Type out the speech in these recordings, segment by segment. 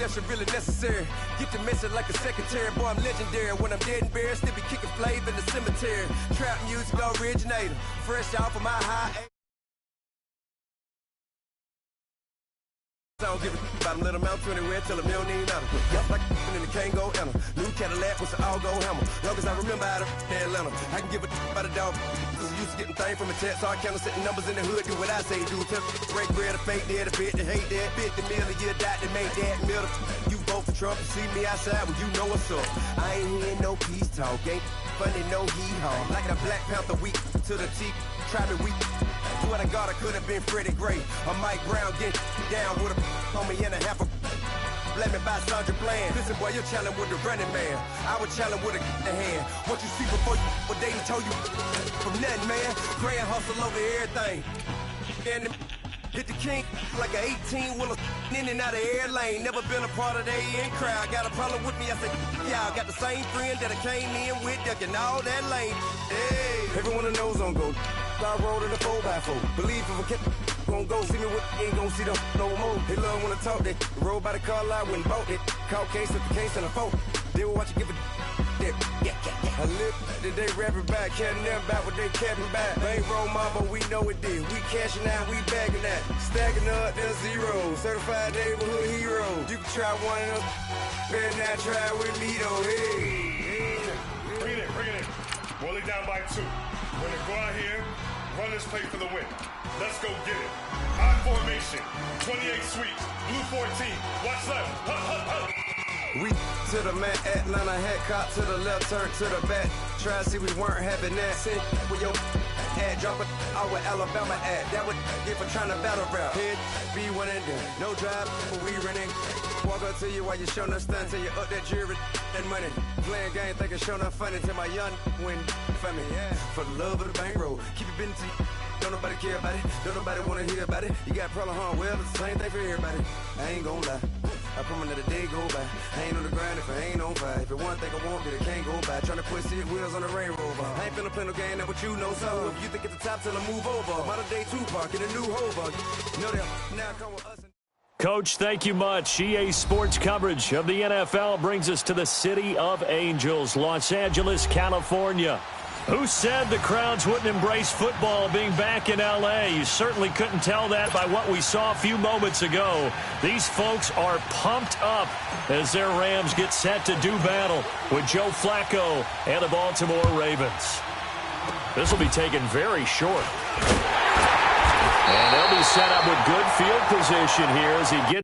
that's really necessary. Get the message like a secretary, boy, I'm legendary. When I'm dead and buried, still be kicking flavor in the cemetery. Trap music originator, fresh off of my high. I don't give a about them, let them out to anywhere, tell them they don't need matter. Yup, like in the Kango enter. New Cadillac with the all-go hammer. Long as I remember how to Atlanta. I can give a about a dog. Cause I'm used to getting things from a text. So I count setting numbers in the hood, do what I say do. Tell break bread, a fake dead, a bit, they hate that. 50 million, you die, they make that middle. You vote for Trump, you see me outside, well, you know what's up. I ain't hearing no peace talk, ain't funny, no hee-haw. Like a Black Panther weak to the teeth, try me weak. Swear to God, I could have been Freddie Gray. Or Mike Brown get down with a on me and a half a blame me by Sandra Bland. Listen, boy, you're challenging with the running man. I was challenging with a hand. What you see before you, what they told you from nothing, man. Grand hustle over everything. And hit the king like an 18-wheeler in and out of air lane. Never been a part of the in crowd. Got a problem with me, I said, y'all got the same friend that I came in with, ducking all that lane. Hey, everyone that knows on go. I rolled in a 4x4. Believe if a kid gon' go see me with ain't gon' see them no more. They love when I talk, they roll by the car lot when bought it. Call case with the case and a phone. They will watch you give a that. I live today rapping back, caring them back what they capping back. Ain't roll mama, we know it did. We cashing out, we bagging that. Stacking up, there's zero. Certified neighborhood hero. You can try one of them, better not try with me though. Hey. Bring it in. Roll it down by 2. We're gonna go out here, run this play for the win. Let's go get it. I formation, 28 sweeps, blue 14. Watch left. We to the man, Atlanta head cop to the left, turn to the back. Try to see we weren't having that. Sit with your ad, drop it out with Alabama ad. That would get for trying to battle rap. Head, be one and done. No drive, but we running. Walk up to you while you showing us stunts till you up that jewelry and money. Playing game, thinking showing up funny till my young win for me. Yeah, for the love of the bankroll. Keep it been to you. Don't nobody care about it. Don't nobody wanna hear about it. You got a problem, huh? Well, it's the same thing for everybody. I ain't gon' lie. I promise that a day go by. I ain't on the grind if I ain't on fire. If it one thing I want, then it can't go by. Tryna put seat wheels on the Range Rover. I ain't finna play no game, that what you know. So if you think it's the top, till I move over. Modern day Tupac in a new Hova. You know that now come with us. Coach, thank you much. EA Sports coverage of the NFL brings us to the City of Angels, Los Angeles, California. Who said the crowds wouldn't embrace football being back in L.A.? You certainly couldn't tell that by what we saw a few moments ago. These folks are pumped up as their Rams get set to do battle with Joe Flacco and the Baltimore Ravens. This will be taken very short. And they'll be set up with good field position here as he gets.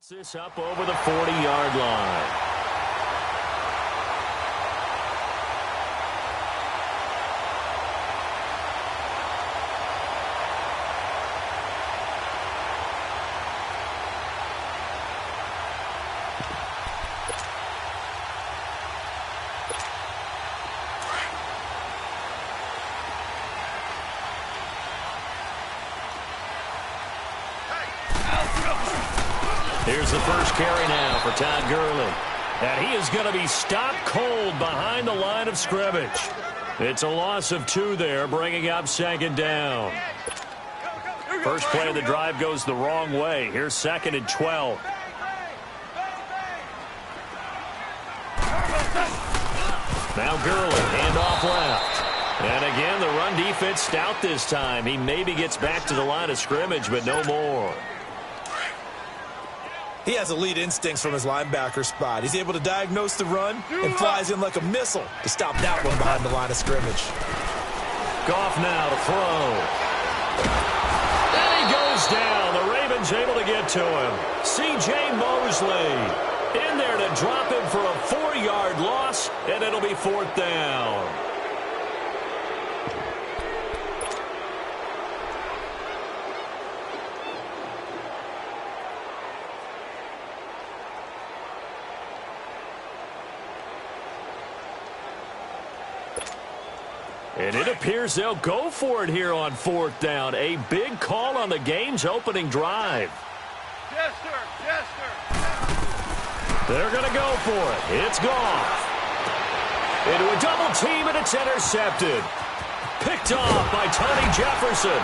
This up over the 40-yard line. Here's the first carry now for Todd Gurley. And he is going to be stopped cold behind the line of scrimmage. It's a loss of 2 there, bringing up second down. First play of the drive goes the wrong way. Here's 2nd and 12. Now Gurley, handoff left. And again, the run defense stout this time. He maybe gets back to the line of scrimmage, but no more. He has elite instincts from his linebacker spot. He's able to diagnose the run and flies in like a missile to stop that one behind the line of scrimmage. Goff now to throw. And he goes down. The Ravens able to get to him. C.J. Mosley. In there to drop him for a 4-yard loss, and it'll be 4th down. And it appears they'll go for it here on 4th down. A big call on the game's opening drive. Yes, sir. Yes, sir. They're going to go for it. It's gone. Into a double team, and it's intercepted. Picked off by Tony Jefferson.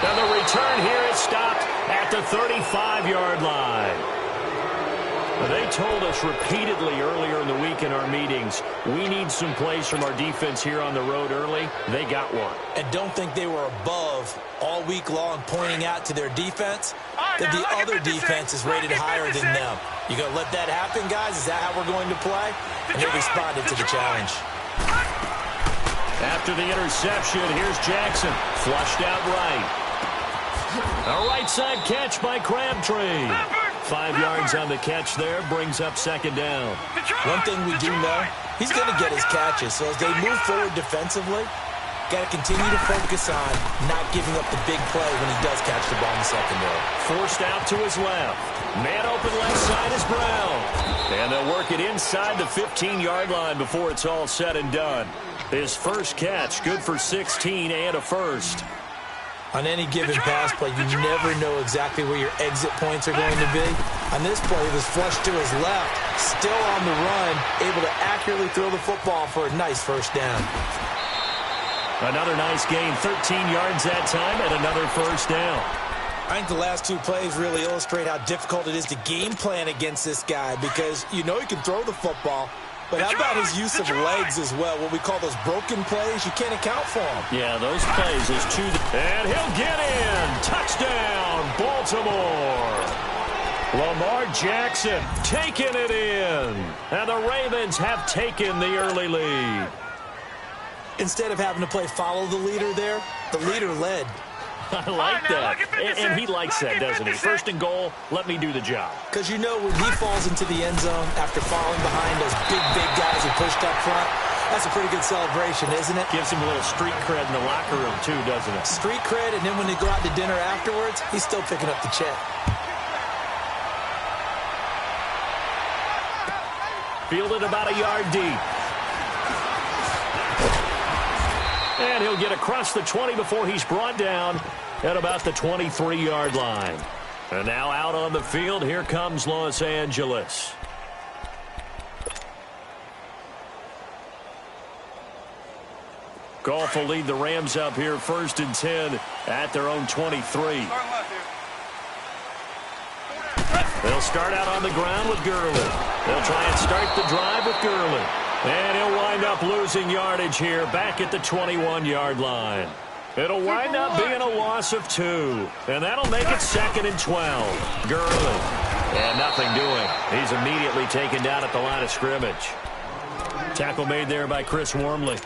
And the return here is stopped at the 35-yard line. They told us repeatedly earlier in the week in our meetings, we need some plays from our defense here on the road early. They got one. And don't think they were above all week long pointing out to their defense that the other defense is rated higher than them. You going to let that happen, guys? Is that how we're going to play? And they responded to the challenge. After the interception, here's Jackson. Flushed out right. A right side catch by Crabtree. 5 yards on the catch there, brings up 2nd down. One thing we do know, he's going to get his catches. So as they move forward defensively, got to continue to focus on not giving up the big play when he does catch the ball in the secondary. Forced out to his left. Man open left side is Brown. And they'll work it inside the 15-yard line before it's all said and done. His first catch, good for 16 and a first. On any given pass play, you never know exactly where your exit points are going to be. On this play, he was flushed to his left, still on the run, able to accurately throw the football for a nice first down. Another nice gain, 13 yards that time, and another first down. I think the last 2 plays really illustrate how difficult it is to game plan against this guy because you know he can throw the football, but how about his use of legs as well? What we call those broken plays, you can't account for them. Yeah, those plays is true. And he'll get in. Touchdown, Baltimore. Lamar Jackson taking it in. And the Ravens have taken the early lead. Instead of having to play follow the leader there, the leader led. I like that. And he likes that, doesn't he? First and goal, let me do the job. Because you know when he falls into the end zone after falling behind those big guys who pushed up front, that's a pretty good celebration, isn't it? Gives him a little street cred in the locker room, too, doesn't it? Street cred, and then when they go out to dinner afterwards, he's still picking up the check. Fielded about a yard deep. And he'll get across the 20 before he's brought down at about the 23-yard line. And now out on the field, here comes Los Angeles. Goff will lead the Rams up here 1st and 10 at their own 23. They'll start out on the ground with Gurley. They'll try and start the drive with Gurley. And he'll wind up losing yardage here back at the 21-yard line. It'll wind up being a loss of 2. And that'll make it 2nd and 12. Gurley. And nothing doing. He's immediately taken down at the line of scrimmage. Tackle made there by Chris Wormley.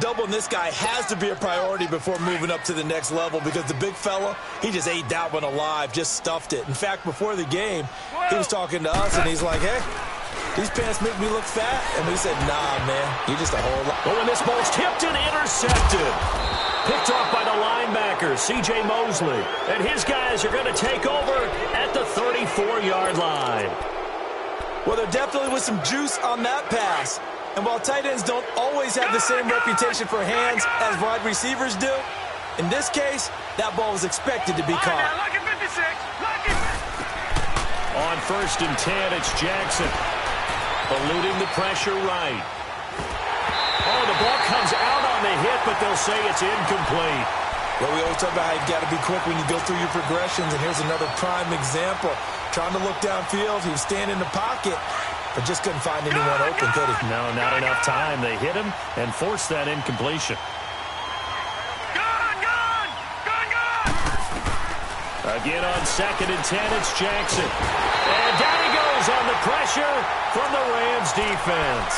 Doubling this guy has to be a priority before moving up to the next level because the big fella, he just ate that one alive, just stuffed it. In fact, before the game, he was talking to us, and he's like, hey, these pants make me look fat. And we said, nah, man, you're just a whole lot. Oh, and this ball's tipped and intercepted. Picked off by the linebacker, C.J. Mosley. And his guys are going to take over at the 34-yard line. Well, there definitely was some juice on that pass. And while tight ends don't always have the same reputation for hands as wide receivers do, in this case, that ball was expected to be caught. On 1st and 10, it's Jackson. Eluding the pressure right. Oh, the ball comes out on the hit, but they'll say it's incomplete. Well, we always talk about how you got to be quick when you go through your progressions, and here's another prime example. Trying to look downfield, he was standing in the pocket, but just couldn't find anyone open, could he? No, not enough time. They hit him and forced that incompletion. Again on 2nd and 10, it's Jackson. And down he goes on the pressure from the Rams defense.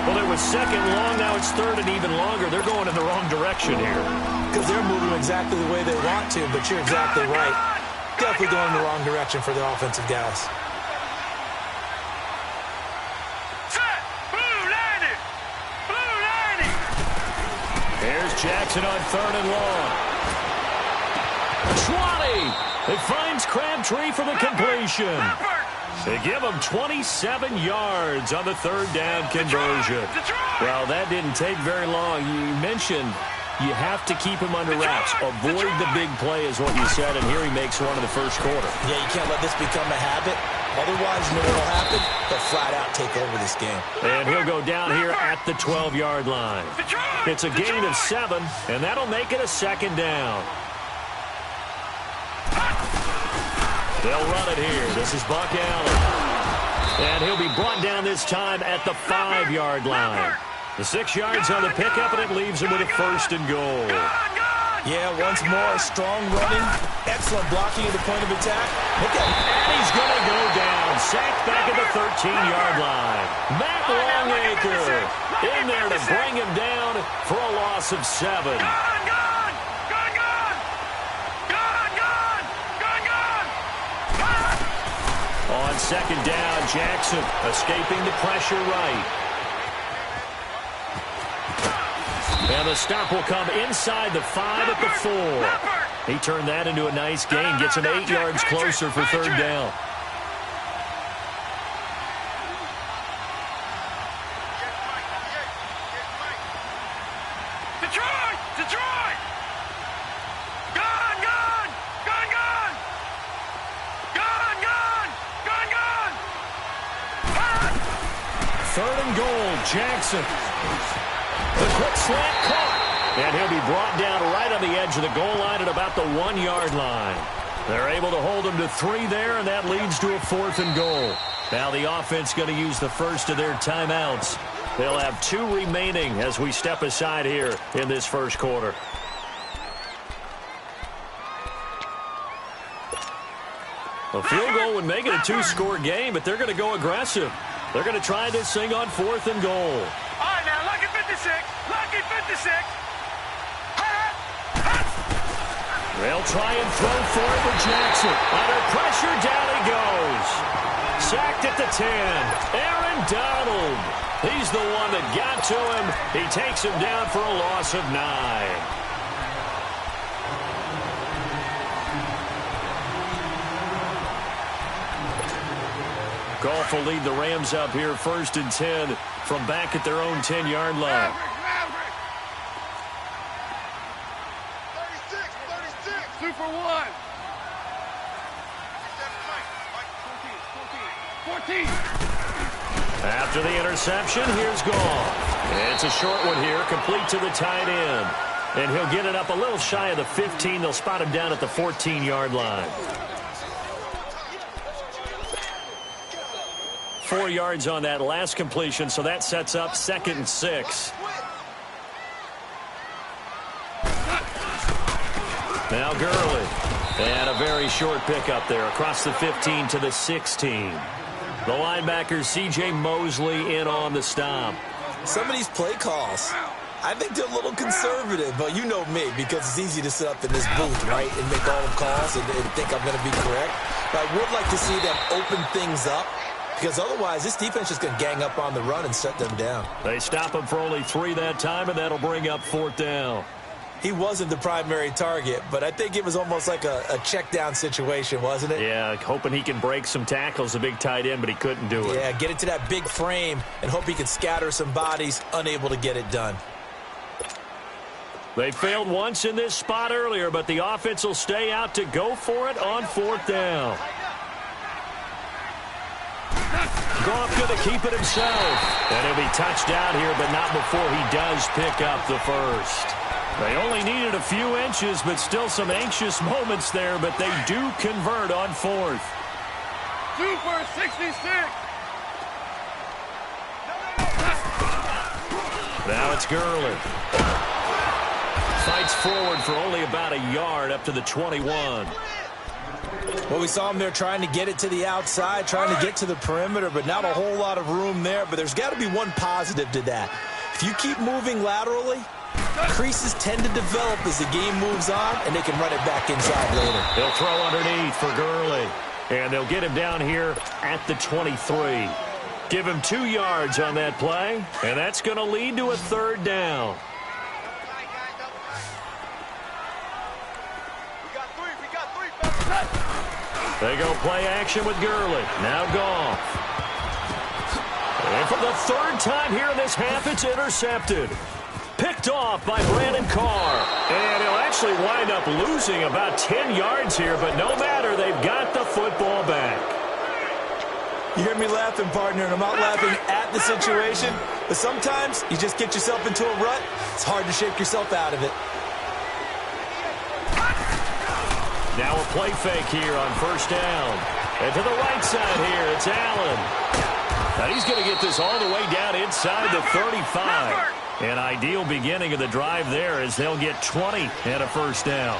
Well, it was 2nd long, now it's 3rd and even longer. They're going in the wrong direction here. Because they're moving exactly the way they want to, but you're exactly right. Definitely going in the wrong direction for the offensive guys. Here's Jackson on 3rd and long. 20. It finds Crabtree for the completion. They give him 27 yards on the 3rd down conversion. Well, that didn't take very long. You mentioned you have to keep him under wraps. Avoid the big play is what you said, and here he makes one in the first quarter. Yeah, you can't let this become a habit. Otherwise, you know what will happen? They'll flat out take over this game. And he'll go down here at the 12-yard line. It's a gain of 7, and that'll make it a 2nd down. They'll run it here. This is Buck Allen. And he'll be brought down this time at the 5-yard line. The 6 yards on the pickup, and it leaves him with a 1st and goal. Yeah, once more, strong running, excellent blocking at the point of attack. Look at him. And he's going to go down. Sacked back at the 13-yard line. Matt Longacre in there to bring him down for a loss of 7. On 2nd down, Jackson escaping the pressure right. And the stop will come inside the 5 at the 4. He turned that into a nice gain. Gets him 8 yards closer for 3rd down. Detroit! Detroit! Gone! Gone! Gone! Gone! Gone! Gone! Gone! Gone! 3rd and goal, Jackson. The quick slant caught. And he'll be brought down right on the edge of the goal line at about the 1-yard line. They're able to hold him to 3 there, and that leads to a 4th and goal. Now the offense going to use the first of their timeouts. They'll have 2 remaining as we step aside here in this first quarter. A field goal would make it a 2-score game, but they're going to go aggressive. They're going to try this thing on 4th and goal. All right, now, lucky 56. Lucky 56. They'll try and throw for it with Jackson. Under pressure, down he goes. Sacked at the 10. Aaron Donald. He's the one that got to him. He takes him down for a loss of 9. Goff will lead the Rams up here 1st and 10 from back at their own 10-yard line. 2 for 1. 14. After the interception, here's Goff. It's a short one here, complete to the tight end. And he'll get it up a little shy of the 15. They'll spot him down at the 14-yard line. 4 yards on that last completion, so that sets up 2nd and 6. Now Gurley. And a very short pickup there across the 15 to the 16. The linebacker, C.J. Mosley, in on the stop. Some of these play calls, I think they're a little conservative, but you know me, because it's easy to sit up in this booth, right, and make all the calls and think I'm going to be correct. But I would like to see them open things up, because otherwise this defense is going to gang up on the run and shut them down. They stop him for only 3 that time, and that'll bring up 4th down. He wasn't the primary target, but I think it was almost like a check down situation, wasn't it? Yeah, hoping he can break some tackles, a big tight end, but he couldn't do it. Yeah, get into that big frame and hope he can scatter some bodies, unable to get it done. They failed once in this spot earlier, but the offense will stay out to go for it on 4th down. Goff going to keep it himself. And he'll be touched out here, but not before he does pick up the first. They only needed a few inches, but still some anxious moments there, but they do convert on 4th. 2 for 66. Now it's Gurley. Fights forward for only about a yard up to the 21. Well, we saw him there trying to get it to the outside, trying to get to the perimeter, but not a whole lot of room there. But there's got to be one positive to that. If you keep moving laterally, creases tend to develop as the game moves on, and they can run it back inside later. They'll throw underneath for Gurley, and they'll get him down here at the 23. Give him 2 yards on that play, and that's going to lead to a 3rd down. They go play action with Gurley. Now Goff. And for the third time here in this half, it's intercepted. Picked off by Brandon Carr. And he'll actually wind up losing about 10 yards here, but no matter, they've got the football back. You hear me laughing, partner, and I'm not laughing at the situation, but sometimes you just get yourself into a rut. It's hard to shake yourself out of it. Now a play fake here on first down. And to the right side here, it's Allen. Now he's going to get this all the way down inside the 35. An ideal beginning of the drive there as they'll get 20 and a first down.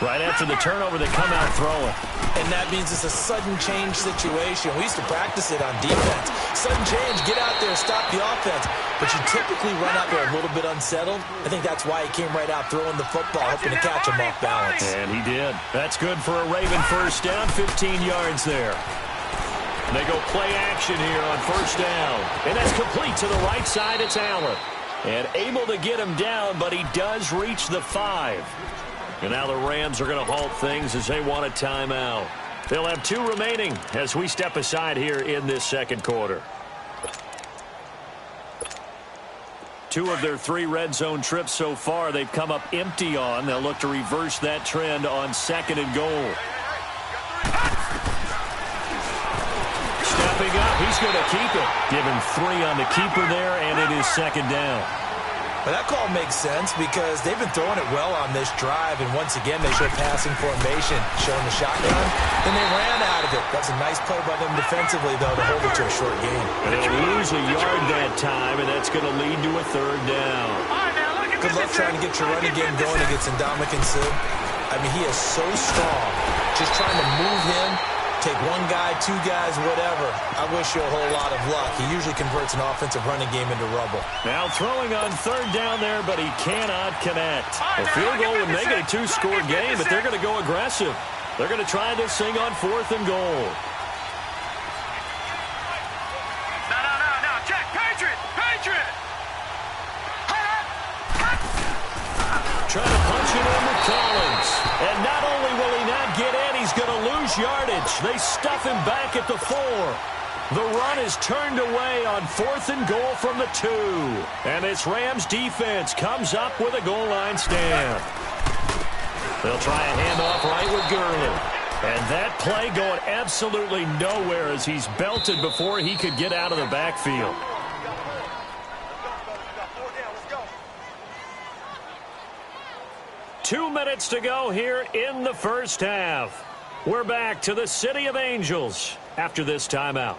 Right after the turnover, they come out throwing. And that means it's a sudden change situation. We used to practice it on defense. Sudden change, get out there, stop the offense. But you typically run out there a little bit unsettled. I think that's why he came right out throwing the football, hoping to catch him off balance. And he did. That's good for a Raven first down, 15 yards there. They go play action here on first down. And that's complete to the right side. It's Allen. And able to get him down, but he does reach the 5. And now the Rams are going to halt things as they want a timeout. They'll have 2 remaining as we step aside here in this second quarter. 2 of their 3 red zone trips so far they've come up empty on. They'll look to reverse that trend on second and goal. Stepping up, he's going to keep it. Give him 3 on the keeper there, and it is second down. But that call makes sense because they've been throwing it well on this drive, and once again they show passing formation, showing the shotgun, and they ran out of it. That's a nice play by them defensively, though, to hold it to a short game. And they'll lose a yard that time, and that's going to lead to a third down. Good luck trying to get your running game going against Ndamukong Suh. I mean, he is so strong. Just trying to move him, take 1 guy, 2 guys, whatever. I wish you a whole lot of luck. He usually converts an offensive running game into rubble. Now throwing on third down there, but he cannot connect. A field goal would make it a 2-score game, but they're going to go aggressive. They're going to try this thing on 4th and goal. No. Check. Patriot. Trying to punch it in with Collins. And not only will he not get in, he's going to lose yardage. They stuff him back at the 4. The run is turned away on 4th and goal from the 2. And this Rams defense comes up with a goal line stand. They'll try a handoff right with Gurley. And that play going absolutely nowhere as he's belted before he could get out of the backfield. Two minutes to go here in the first half. We're back to the City of Angels after this timeout.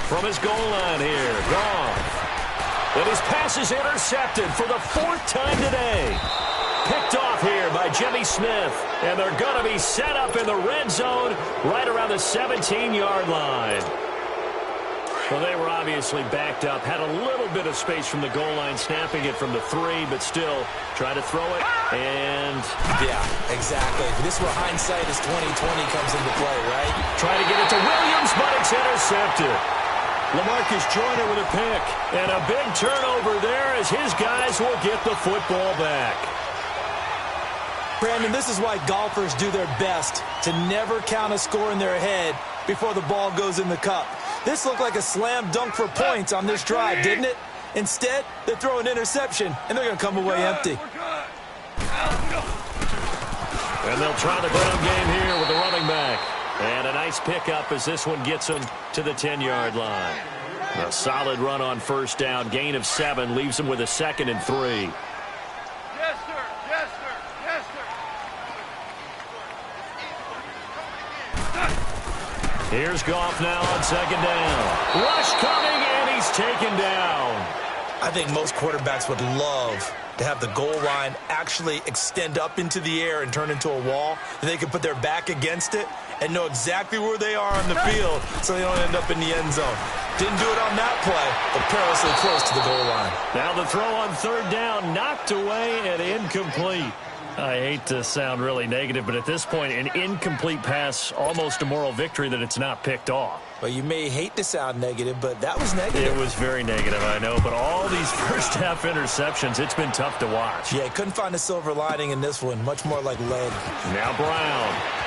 From his goal line here, Goff. And his pass is intercepted for the 4th time today. Picked off here by Jimmy Smith. And they're going to be set up in the red zone right around the 17-yard line. Well, they were obviously backed up. Had a little bit of space from the goal line, snapping it from the 3, but still try to throw it. And yeah, exactly. This is where hindsight is 20/20 comes into play, right? Trying to get it to Williams, but it's intercepted. LaMarcus Joyner with a pick. And a big turnover there as his guys will get the football back. Brandon, this is why golfers do their best to never count a score in their head before the ball goes in the cup. This looked like a slam dunk for points on this drive, didn't it? Instead, they throw an interception, and they're going to come away empty. And they'll try the ground game here with the running back. And a nice pickup as this one gets them to the 10-yard line. A solid run on first down. Gain of 7 leaves them with a 2nd and 3. Yes, sir. Yes, sir. Yes, sir. Here's Goff now on 2nd down. Rush coming, and he's taken down. I think most quarterbacks would love to have the goal line actually extend up into the air and turn into a wall, and they can put their back against it and know exactly where they are on the field so they don't end up in the end zone. Didn't do it on that play, but perilously close to the goal line. Now the throw on 3rd down, knocked away and incomplete. I hate to sound really negative, but at this point, an incomplete pass, almost a moral victory that it's not picked off. Well, you may hate to sound negative, but that was negative. It was very negative, I know. But all these first-half interceptions, it's been tough to watch. Yeah, couldn't find a silver lining in this one. Much more like lead. Now Brown.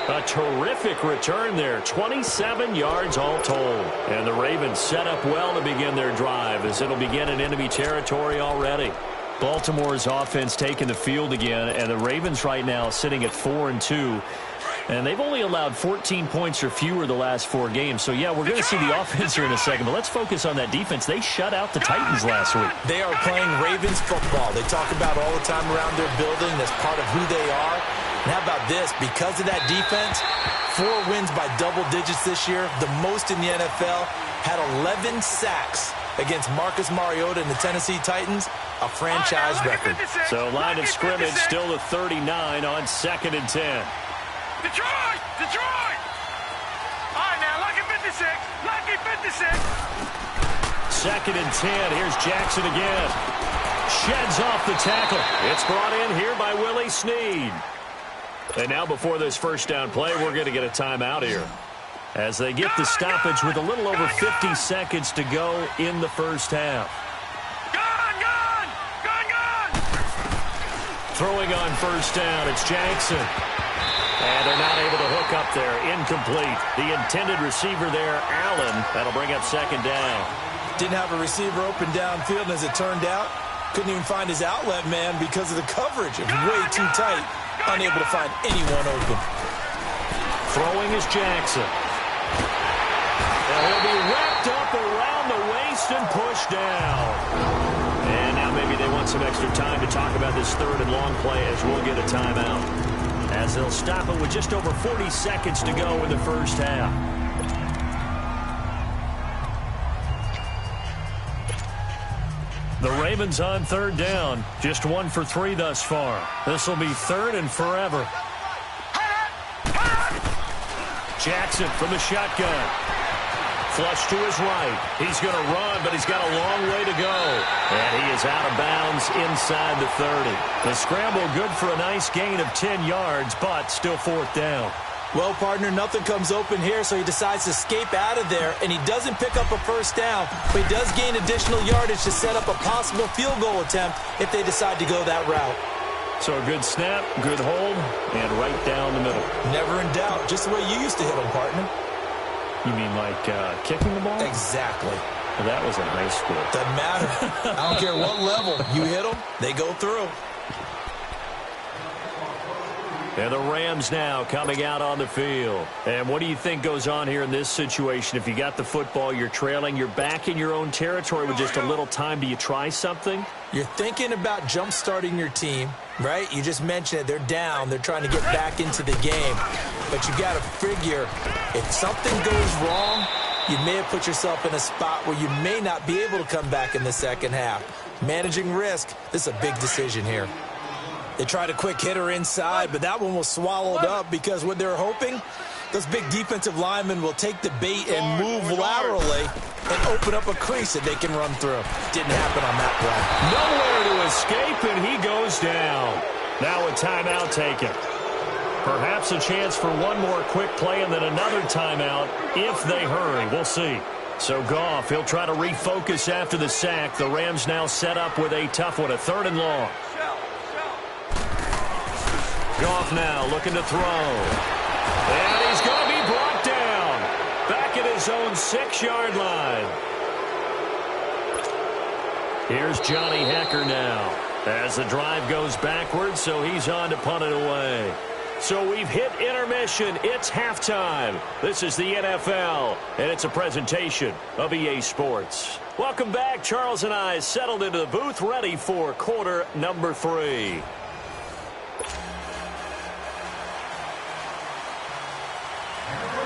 A terrific return there. 27 yards all told. And the Ravens set up well to begin their drive as it'll begin in enemy territory already. Baltimore's offense taking the field again, and the Ravens right now sitting at 4-2. And they've only allowed 14 points or fewer the last 4 games. So, yeah, we're going to see the offense here in a second. But let's focus on that defense. They shut out the Titans last week. They are playing Ravens football. They talk about all the time around their building. That's part of who they are. And how about this? Because of that defense, 4 wins by double digits this year, the most in the NFL, had 11 sacks against Marcus Mariota and the Tennessee Titans, a franchise record. So line of scrimmage still the 39 on 2nd and 10. Detroit! Detroit! All right, now, lucky 56. Lucky 56. 2nd and 10. Here's Jackson again. Sheds off the tackle. It's brought in here by Willie Snead. And now before this first down play, we're going to get a timeout here as they get the stoppage with a little over 50 seconds to go in the first half. Throwing on first down, it's Jackson. And they're not able to hook up there. Incomplete. The intended receiver there, Allen. That'll bring up 2nd down. Didn't have a receiver open downfield, and as it turned out, couldn't even find his outlet man because of the coverage. It was way too tight. Unable to find anyone open. Throwing is Jackson. And he'll be wrapped up around the waist and pushed down. And now maybe they want some extra time to talk about this 3rd and long play as we'll get a timeout. As they'll stop it with just over 40 seconds to go in the first half. The Ravens on 3rd down. Just 1 for 3 thus far. This will be 3rd and forever. Jackson from the shotgun. Flush to his right. He's going to run, but he's got a long way to go. And he is out of bounds inside the 30. The scramble good for a nice gain of 10 yards, but still 4th down. Well, partner, nothing comes open here, so he decides to escape out of there, and he doesn't pick up a first down, but he does gain additional yardage to set up a possible field goal attempt if they decide to go that route. So a good snap, good hold, and right down the middle. Never in doubt, just the way you used to hit them, partner. You mean like kicking the ball? Exactly. Well, that was in high school. Doesn't matter. I don't care what level. You hit them, they go through. And the Rams now coming out on the field. And what do you think goes on here in this situation? If you got the football, you're trailing, you're back in your own territory with just a little time. Do you try something? You're thinking about jump-starting your team, right? You just mentioned it. They're down. They're trying to get back into the game. But you got to figure if something goes wrong, you may have put yourself in a spot where you may not be able to come back in the second half. Managing risk, this is a big decision here. They tried a quick hitter inside, but that one was swallowed up because what they're hoping, those big defensive linemen will take the bait and move laterally and open up a crease that they can run through. Didn't happen on that play. Nowhere to escape, and he goes down. Now a timeout taken. Perhaps a chance for one more quick play and then another timeout if they hurry. We'll see. So Goff, he'll try to refocus after the sack. The Rams now set up with a tough one, a 3rd and long. Goff now looking to throw. And he's going to be brought down. Back at his own 6-yard line. Here's Johnny Hecker now. As the drive goes backwards, so he's on to punt it away. So we've hit intermission. It's halftime. This is the NFL, and it's a presentation of EA Sports. Welcome back. Charles and I settled into the booth, ready for quarter number 3.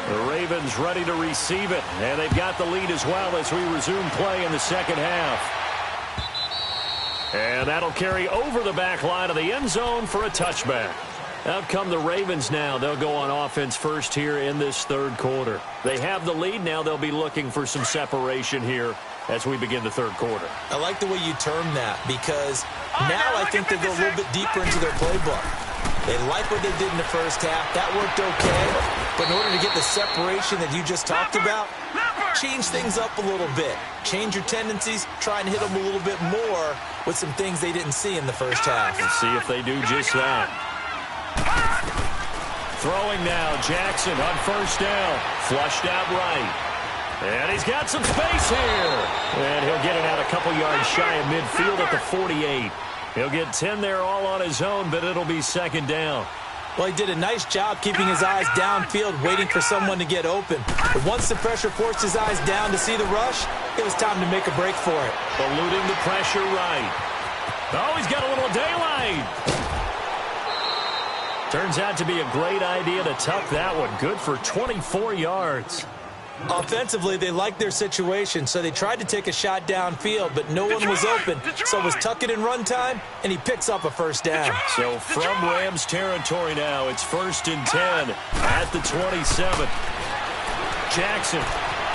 The Ravens ready to receive it, and they've got the lead as well as we resume play in the second half. And that'll carry over the back line of the end zone for a touchback. Out come the Ravens now. They'll go on offense first here in this 3rd quarter. They have the lead now. They'll be looking for some separation here as we begin the third quarter. I like the way you term that because now I think they go a little bit deeper into their playbook. They like what they did in the first half. That worked okay. But in order to get the separation that you just talked about, change things up a little bit. Change your tendencies. Try and hit them a little bit more with some things they didn't see in the first half. We'll see if they do just that. Throwing now, Jackson on first down. Flushed out right. And he's got some space here. And he'll get it out a couple yards shy of midfield at the 48. He'll get 10 there all on his own, but it'll be second down. Well, he did a nice job keeping his eyes downfield, waiting for someone to get open. But once the pressure forced his eyes down to see the rush, it was time to make a break for it. Eluding the pressure right. Oh, he's got a little daylight. Turns out to be a great idea to tuck that one. Good for 24 yards. Offensively, they liked their situation, so they tried to take a shot downfield, but no one was open. So it was tuck it in run time, and he picks up a first down. So from Rams territory now, it's 1st and 10 at the 27. Jackson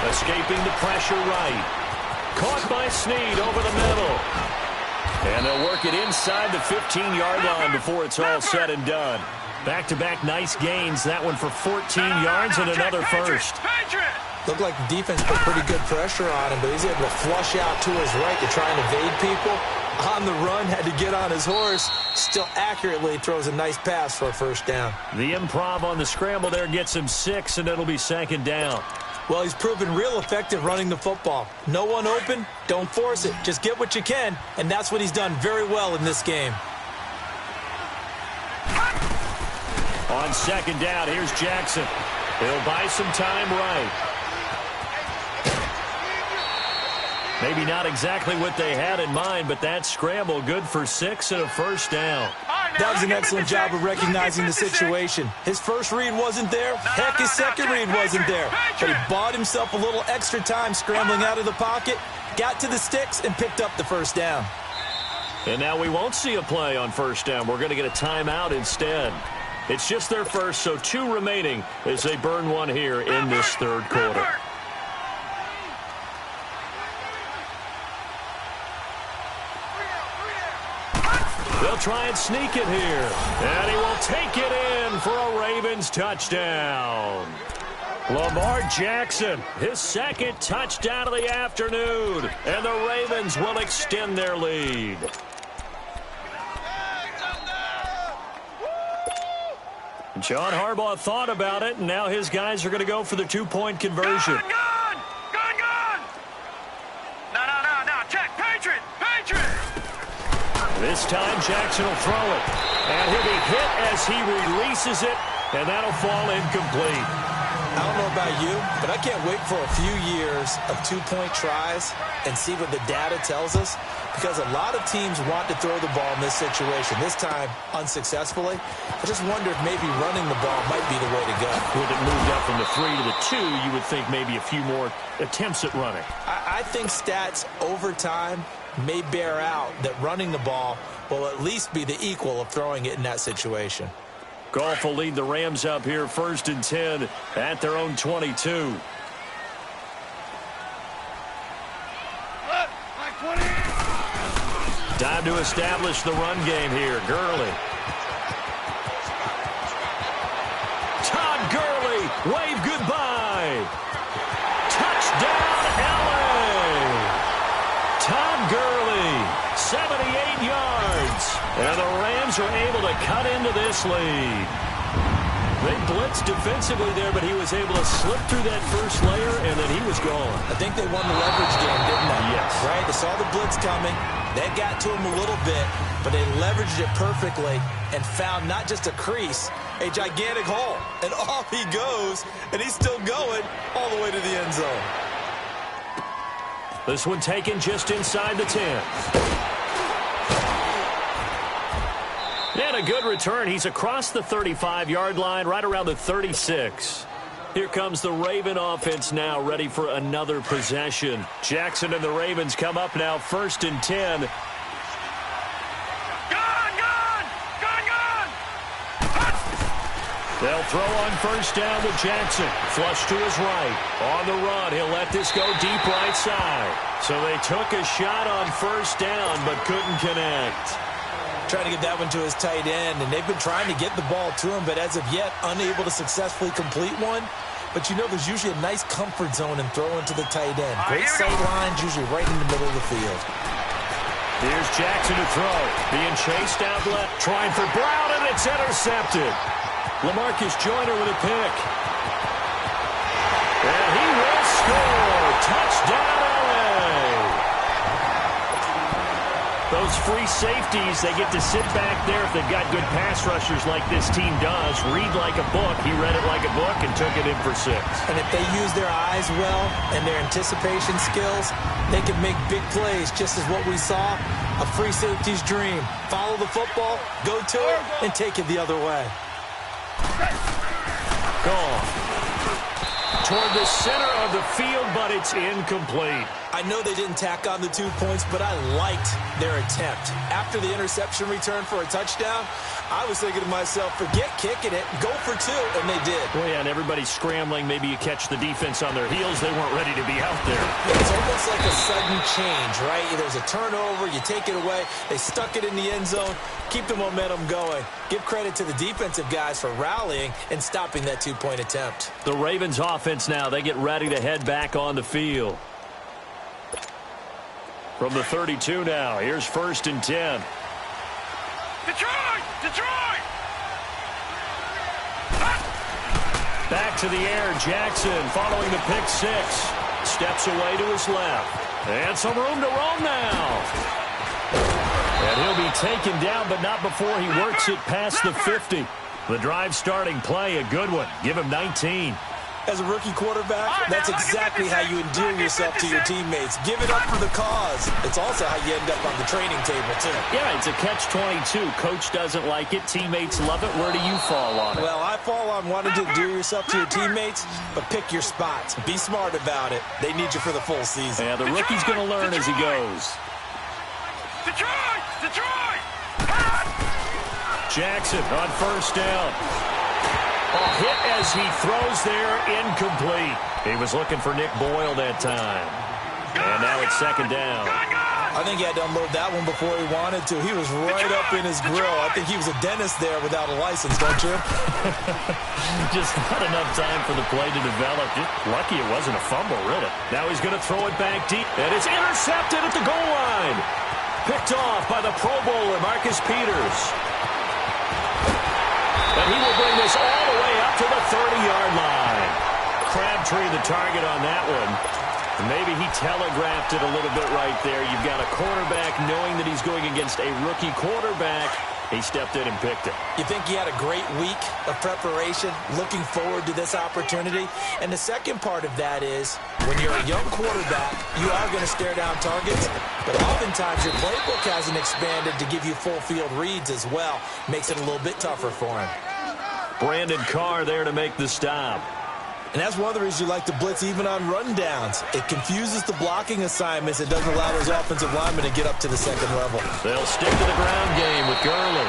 escaping the pressure right. Caught by Snead over the middle. And they'll work it inside the 15-yard line before it's all said and done. Back-to-back nice gains. That one for 14 yards and another first. Looked like the defense put pretty good pressure on him, but he's able to flush out to his right to try and evade people. On the run, had to get on his horse. Still accurately throws a nice pass for a first down. The improv on the scramble there gets him 6, and it'll be second down. Well, he's proven real effective running the football. No one open, don't force it. Just get what you can, and that's what he's done very well in this game. On second down, here's Jackson. He'll buy some time right. Maybe not exactly what they had in mind, but that scramble good for 6 and a first down. That was an excellent job of recognizing the situation. His first read wasn't there. Heck, his second read wasn't there. But he bought himself a little extra time scrambling out of the pocket, got to the sticks, and picked up the first down. And now we won't see a play on first down. We're going to get a timeout instead. It's just their first, so 2 remaining as they burn one here in this third quarter. They'll try and sneak it here. And he will take it in for a Ravens touchdown. Lamar Jackson, his second touchdown of the afternoon. And the Ravens will extend their lead. John Harbaugh thought about it, and now his guys are going to go for the 2-point conversion. Gone! No, check, Patriot! This time Jackson will throw it, and he'll be hit as he releases it, and that'll fall incomplete. I don't know about you, but I can't wait for a few years of 2-point tries and see what the data tells us, because a lot of teams want to throw the ball in this situation, this time unsuccessfully. I just wonder if maybe running the ball might be the way to go. With it moved up from the 3 to the 2, you would think maybe a few more attempts at running. I think stats over time may bear out that running the ball will at least be the equal of throwing it in that situation. Goff will lead the Rams up here 1st and 10 at their own 22. Time to establish the run game here. Gurley. Todd Gurley, wave goodbye. Touchdown, LA. Todd Gurley, 78 yards. And the Rams are able to cut into this lead. They blitzed defensively there, but he was able to slip through that first layer, and then he was gone. I think they won the leverage game, didn't they? Yes. Right? They saw the blitz coming. That got to him a little bit, but they leveraged it perfectly and found not just a crease, a gigantic hole. And off he goes, and he's still going all the way to the end zone. This one taken just inside the 10. And a good return. He's across the 35-yard line, right around the 36. Here comes the Raven offense now, ready for another possession. Jackson and the Ravens come up now, 1st and 10. Gone! They'll throw on first down to Jackson. Flush to his right. On the run, he'll let this go deep right side. So they took a shot on first down, but couldn't connect. Trying to get that one to his tight end, and they've been trying to get the ball to him, but as of yet, unable to successfully complete one. But you know, there's usually a nice comfort zone in throwing to the tight end. Great sight lines, usually right in the middle of the field. Here's Jackson to throw. Being chased out left. Trying for Brown, and it's intercepted. LaMarcus Joyner with a pick. And he will score. Touchdown, LA. Those free safeties, they get to sit back there if they've got good pass rushers like this team does. Read like a book. He read it like a book and took it in for 6. And if they use their eyes well and their anticipation skills, they can make big plays, just as what we saw, a free safety's dream. Follow the football, go to it, and take it the other way. Gone. Toward the center of the field, but it's incomplete. I know they didn't tack on the 2 points, but I liked their attempt. After the interception return for a touchdown, I was thinking to myself, forget kicking it, go for 2, and they did. Well, yeah, and everybody's scrambling. Maybe you catch the defense on their heels. They weren't ready to be out there. It's almost like a sudden change, right? There's a turnover, you take it away, they stuck it in the end zone, keep the momentum going. Give credit to the defensive guys for rallying and stopping that 2-point attempt. The Ravens offense now, they get ready to head back on the field. From the 32 now, here's 1st and 10. Detroit! Detroit! Back to the air, Jackson following the pick 6. Steps away to his left. And some room to roam now. And he'll be taken down, but not before he works it past the 50. The drive starting play, a good one. Give him 19. As a rookie quarterback, that's exactly how you endear yourself to your teammates. Give it up for the cause. It's also how you end up on the training table, too. Yeah, it's a catch-22. Coach doesn't like it. Teammates love it. Where do you fall on it? Well, I fall on wanting to endear yourself to your teammates, but pick your spots. Be smart about it. They need you for the full season. Yeah, the rookie's going to learn as he goes. Detroit! Detroit! Jackson on first down. A hit as he throws there, incomplete. He was looking for Nick Boyle that time. And now it's 2nd down. I think he had to unload that one before he wanted to. He was right up in his grill. I think he was a dentist there without a license, don't you? Just not enough time for the play to develop. Just lucky it wasn't a fumble, really. Now he's going to throw it back deep. And it's intercepted at the goal line. Picked off by the Pro Bowler, Marcus Peters. And he will bring this all the way up to the 30-yard line. Crabtree the target on that one. And maybe he telegraphed it a little bit right there. You've got a quarterback knowing that he's going against a rookie quarterback. He stepped in and picked it. You think he had a great week of preparation, looking forward to this opportunity? And the second part of that is, when you're a young quarterback, you are going to stare down targets, but oftentimes your playbook hasn't expanded to give you full field reads as well. Makes it a little bit tougher for him. Brandon Carr there to make the stop. And that's one of the reasons you like to blitz even on rundowns. It confuses the blocking assignments. It doesn't allow those offensive linemen to get up to the second level. They'll stick to the ground game with Gurley.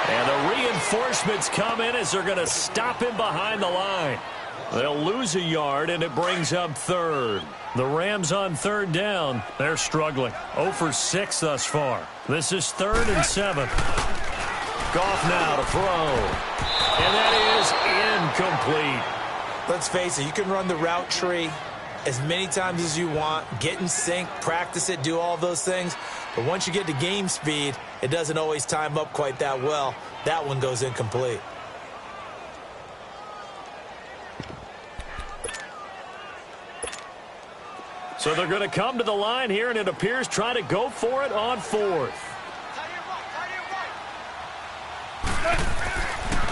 And the reinforcements come in as they're going to stop him behind the line. They'll lose a yard, and it brings up 3rd. The Rams on 3rd down. They're struggling. 0 for 6 thus far. This is 3rd and 7. Goff now to throw. And that is incomplete. Let's face it, you can run the route tree as many times as you want, get in sync, practice it, do all those things. But once you get to game speed, it doesn't always time up quite that well. That one goes incomplete. So they're going to come to the line here, and it appears try to go for it on 4th.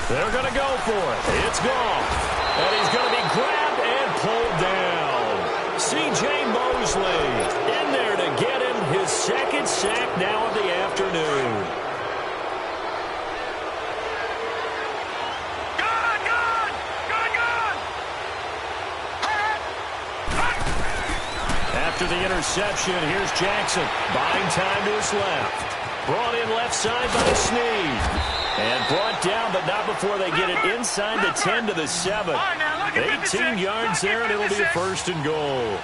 They're going to go for it. It's Goff. And he's going to be grabbed and pulled down. C.J. Mosley in there to get him his 2nd sack now of the afternoon. After the interception, here's Jackson. Buying time to his left. Brought in left side by Snead. And brought down, but not before they get it inside the 10 to the 7. 18 yards there, and it'll be a 1st and goal.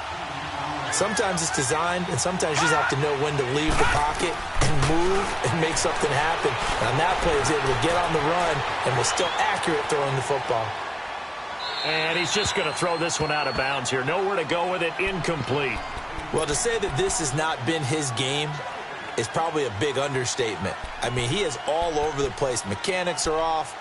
Sometimes it's designed, and sometimes you just have to know when to leave the pocket and move and make something happen. And on that play, he was able to get on the run and was still accurate throwing the football. And he's just going to throw this one out of bounds here. Nowhere to go with it, incomplete. Well, to say that this has not been his game is probably a big understatement. I mean, he is all over the place. Mechanics are off,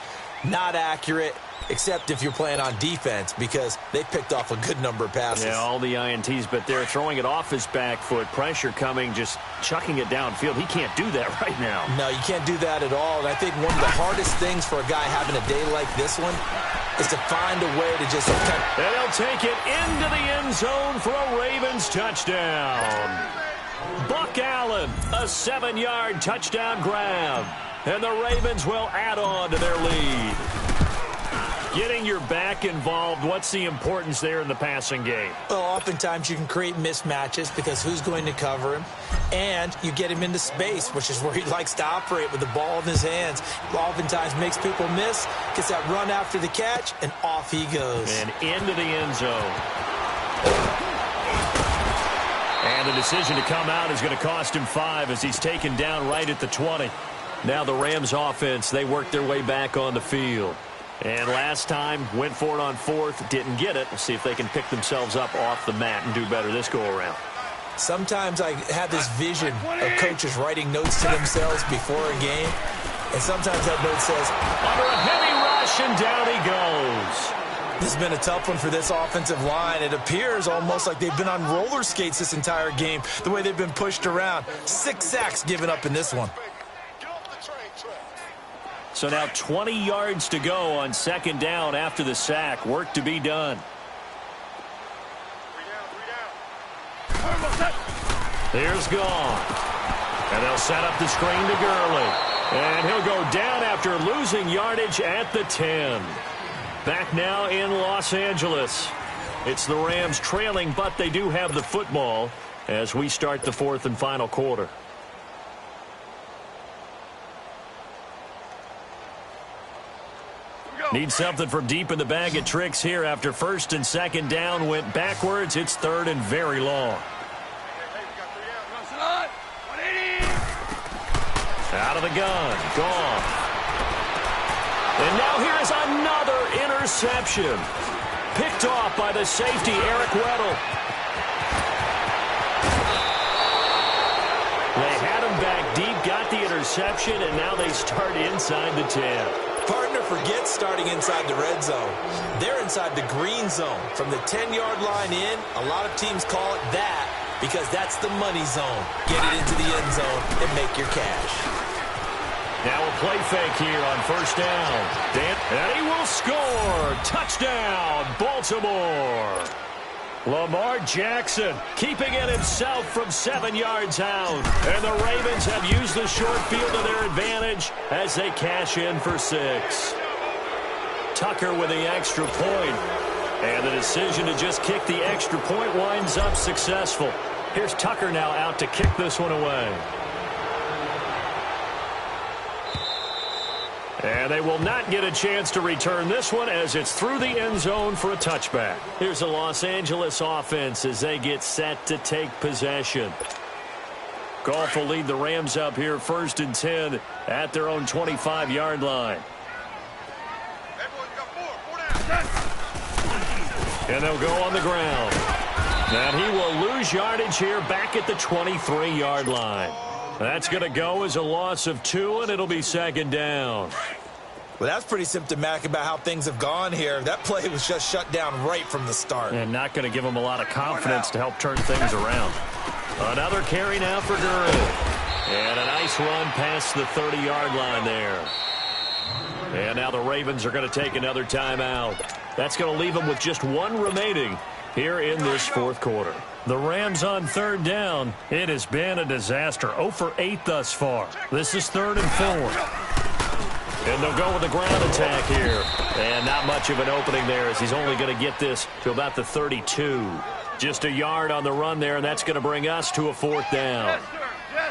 not accurate, except if you're playing on defense, because they picked off a good number of passes. Yeah, all the INTs, but they're throwing it off his back foot. Pressure coming, just chucking it downfield. He can't do that right now. No, you can't do that at all. And I think one of the hardest things for a guy having a day like this one is to find a way to just... And they'll take it into the end zone for a Ravens touchdown. Buck Allen, a 7-yard touchdown grab. And the Ravens will add on to their lead. Getting your back involved, what's the importance there in the passing game? Well, oftentimes you can create mismatches because who's going to cover him? And you get him into space, which is where he likes to operate with the ball in his hands. Oftentimes makes people miss, gets that run after the catch, and off he goes. And into the end zone. And the decision to come out is going to cost him 5 as he's taken down right at the 20. Now the Rams offense, they work their way back on the field. And last time, went for it on 4th, didn't get it. We'll see if they can pick themselves up off the mat and do better this go-around. Sometimes I have this vision of coaches writing notes to themselves before a game, and sometimes that note says, under a heavy rush, and down he goes. This has been a tough one for this offensive line. It appears almost like they've been on roller skates this entire game, the way they've been pushed around. 6 sacks given up in this one. So now 20 yards to go on 2nd down after the sack. Work to be done. Here's Gone. And they'll set up the screen to Gurley. And he'll go down after losing yardage at the 10. Back now in Los Angeles. It's the Rams trailing, but they do have the football as we start the 4th and final quarter. Need something from deep in the bag of tricks here after 1st and 2nd down went backwards. It's 3rd and very long. Out of the gun. Gone. And now here's another interception. Picked off by the safety, Eric Weddle. They had him back deep, got the interception, and now they start inside the 10. Partner forgets starting inside the red zone. They're inside the green zone. From the 10-yard line in, a lot of teams call it that because that's the money zone. Get it into the end zone and make your cash. Now a play fake here on 1st down. And he will score. Touchdown, Baltimore. Lamar Jackson keeping it himself from 7 yards out. And the Ravens have used the short field to their advantage as they cash in for 6. Tucker with the extra point. And the decision to just kick the extra point winds up successful. Here's Tucker now out to kick this one away. And they will not get a chance to return this one as it's through the end zone for a touchback. Here's the Los Angeles offense as they get set to take possession. Goff will lead the Rams up here 1st and 10 at their own 25-yard line. And they'll go on the ground. And he will lose yardage here back at the 23-yard line. That's going to go as a loss of 2, and it'll be 2nd down. Well, that's pretty symptomatic about how things have gone here. That play was just shut down right from the start. And not going to give them a lot of confidence to help turn things around. Another carry now for Gurley. And a nice run past the 30-yard line there. And now the Ravens are going to take another timeout. That's going to leave them with just 1 remaining here in this 4th quarter. The Rams on 3rd down. It has been a disaster. 0 for 8 thus far. This is 3rd and 4. And they'll go with the ground attack here. And not much of an opening there as he's only going to get this to about the 32. Just a yard on the run there, and that's going to bring us to a 4th down.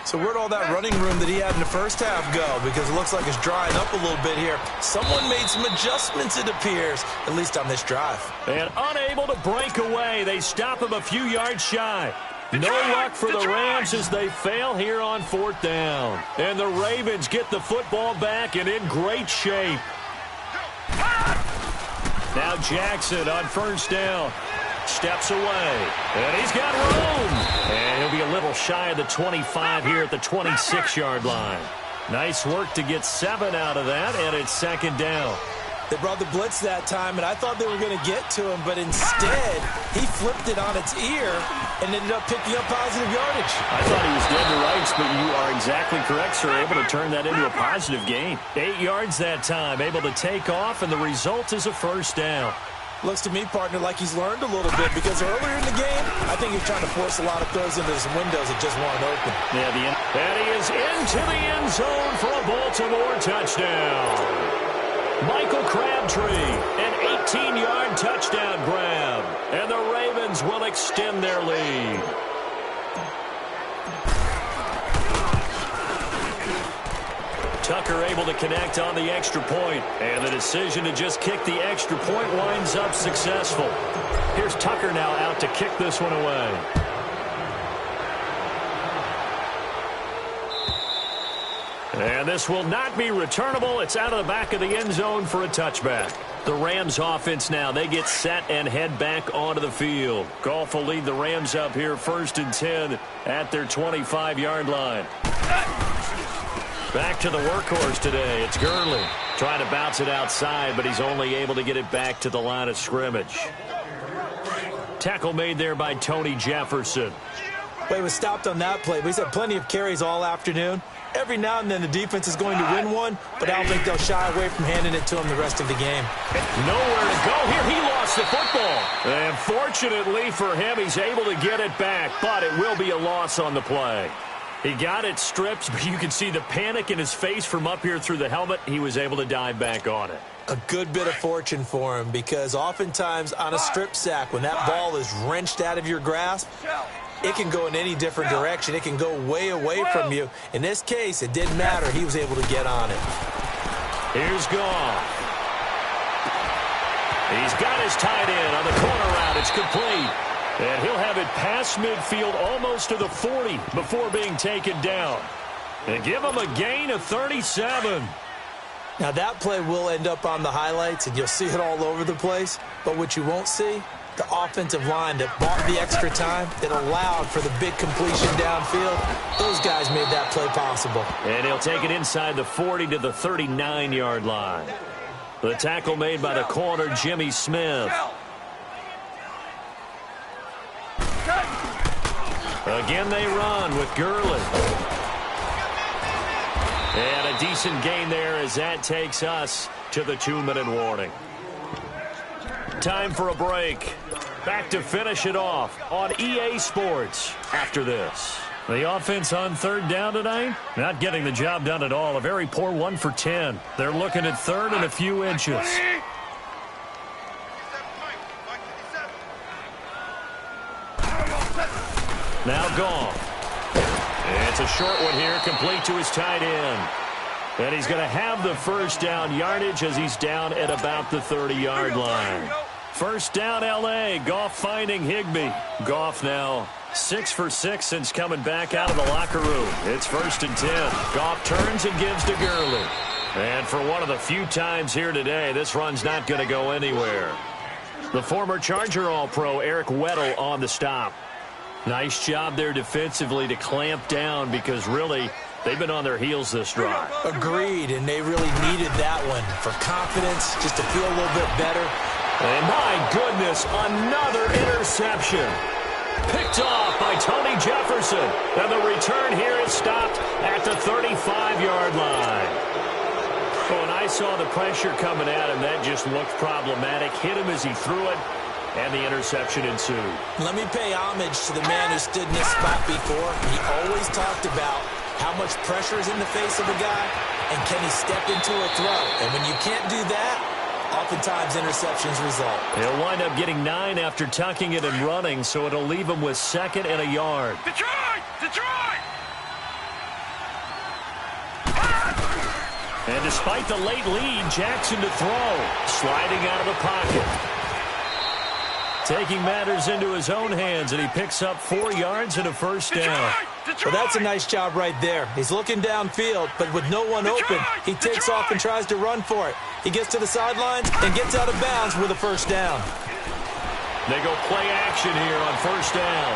So where'd all that running room that he had in the first half go? Because it looks like it's drying up a little bit here. Someone made some adjustments, it appears, at least on this drive. And unable to break away, they stop him a few yards shy. No luck for the Rams as they fail here on 4th down. And the Ravens get the football back and in great shape. Now Jackson on 1st down. Steps away. And he's got room. And he'll be a little shy of the 25 here at the 26-yard line. Nice work to get 7 out of that, and it's 2nd down. They brought the blitz that time, and I thought they were going to get to him, but instead, he flipped it on its ear and ended up picking up positive yardage. I thought he was dead to rights, but you are exactly correct, sir. Able to turn that into a positive gain. 8 yards that time, able to take off, and the result is a 1st down. Looks to me, partner, like he's learned a little bit, because earlier in the game, I think he's trying to force a lot of throws into some windows that just weren't open. Yeah, and he is into the end zone for a Baltimore touchdown. Michael Crabtree, an 18-yard touchdown grab, and the Ravens will extend their lead. Tucker able to connect on the extra point, and the decision to just kick the extra point winds up successful. Here's Tucker now out to kick this one away. And this will not be returnable. It's out of the back of the end zone for a touchback. The Rams offense now, they get set and head back onto the field. Goff will lead the Rams up here 1st and 10 at their 25-yard line. Back to the workhorse today. It's Gurley trying to bounce it outside, but he's only able to get it back to the line of scrimmage. Tackle made there by Tony Jefferson. Well, he was stopped on that play, but he's had plenty of carries all afternoon. Every now and then the defense is going to win one, but I don't think they'll shy away from handing it to him the rest of the game. Nowhere to go here. He lost the football. And fortunately for him, he's able to get it back, but it will be a loss on the play. He got it stripped, but you can see the panic in his face from up here through the helmet. He was able to dive back on it. A good bit of fortune for him, because oftentimes on a strip sack, when that ball is wrenched out of your grasp, it can go in any different direction. It can go way away from you. In this case, it didn't matter. He was able to get on it. Here's Goff. He's got his tight end on the corner route. It's complete. And he'll have it past midfield almost to the 40 before being taken down. And give him a gain of 37. Now, that play will end up on the highlights, and you'll see it all over the place. But what you won't see, the offensive line that bought the extra time, that allowed for the big completion downfield, those guys made that play possible. And he'll take it inside the 40 to the 39-yard line. The tackle made by the corner, Jimmy Smith. Again they run with Gurley. And a decent gain there as that takes us to the 2-minute warning. Time for a break. Back to finish it off on EA Sports after this. The offense on 3rd down tonight, not getting the job done at all. A very poor 1 for 10. They're looking at 3rd and a few inches. Now Goff. It's a short one here, complete to his tight end. And he's going to have the 1st down yardage as he's down at about the 30-yard line. 1st down, L.A. Goff finding Higbee. Goff now 6 for 6 since coming back out of the locker room. It's 1st and 10. Goff turns and gives to Gurley. And for one of the few times here today, this run's not going to go anywhere. The former Charger All-Pro Eric Weddle on the stop. Nice job there defensively to clamp down, because really they've been on their heels this drive. Agreed, and they really needed that one for confidence, just to feel a little bit better. And my goodness, another interception. Picked off by Tony Jefferson. And the return here is stopped at the 35-yard line. Oh, and I saw the pressure coming at him. That just looked problematic. Hit him as he threw it, and the interception ensued. Let me pay homage to the man who stood in this spot before. He always talked about how much pressure is in the face of a guy, and can he step into a throw. And when you can't do that, oftentimes interceptions result. He'll wind up getting 9 after tucking it and running, so it'll leave him with 2nd and a yard. Detroit! Detroit! And despite the late lead, Jackson to throw. Sliding out of the pocket. Taking matters into his own hands, and he picks up 4 yards and a first down. Well, that's a nice job right there. He's looking downfield, but with no one open, he takes off and tries to run for it. He gets to the sidelines and gets out of bounds with a first down. They go play action here on first down.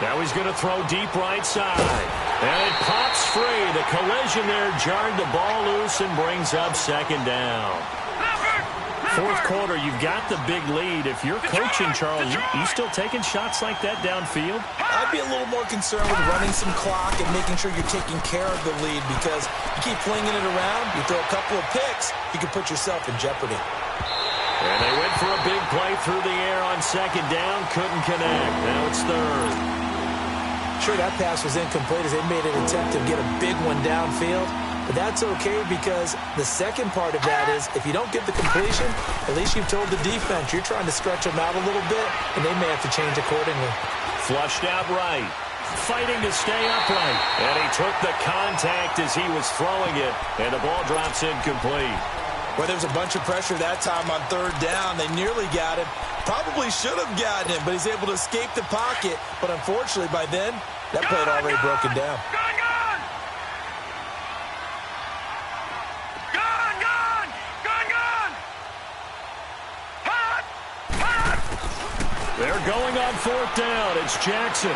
Now he's going to throw deep right side. And it pops free. The collision there jarred the ball loose and brings up second down. Fourth quarter, you've got the big lead. If you're coaching, Charles, you still taking shots like that downfield? I'd be a little more concerned with running some clock and making sure you're taking care of the lead, because you keep flinging it around, you throw a couple of picks, you can put yourself in jeopardy. And they went for a big play through the air on second down. Couldn't connect. Now it's third. Sure, that pass was incomplete as they made an attempt to get a big one downfield. But that's okay, because the second part of that is if you don't get the completion, at least you've told the defense you're trying to stretch them out a little bit, and they may have to change accordingly. Flushed out right. Fighting to stay upright. And he took the contact as he was throwing it. And the ball drops incomplete. Well, there's a bunch of pressure that time on third down. They nearly got him. Probably should have gotten him, but he's able to escape the pocket. But unfortunately, by then, that play had already broken down. They're going on fourth down. It's Jackson.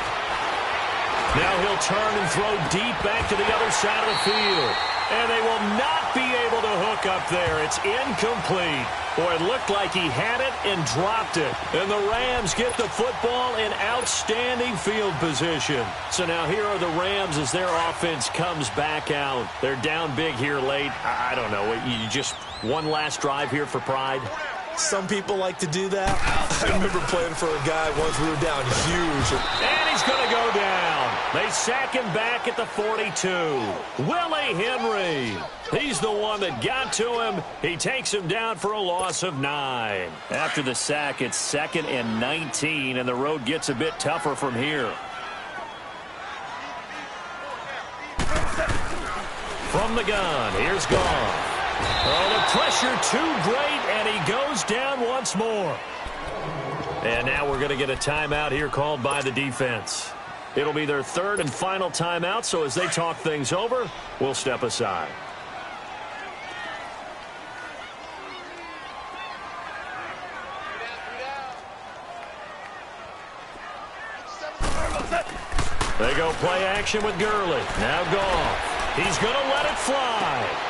Now he'll turn and throw deep back to the other side of the field. And they will not be able to hook up there. It's incomplete. Boy, it looked like he had it and dropped it. And the Rams get the football in outstanding field position. So now here are the Rams as their offense comes back out. They're down big here late. I don't know. You just one last drive here for pride? Some people like to do that. I remember playing for a guy once we were down huge. And he's going to go down. They sack him back at the 42. Willie Henry. He's the one that got to him. He takes him down for a loss of 9. After the sack, it's 2nd and 19, and the road gets a bit tougher from here. From the gun, here's Goff. Oh, the pressure too great, and he goes down once more. And now we're going to get a timeout here called by the defense. It'll be their third and final timeout, so as they talk things over, we'll step aside. They go play action with Gurley. Now Goff. He's going to let it fly.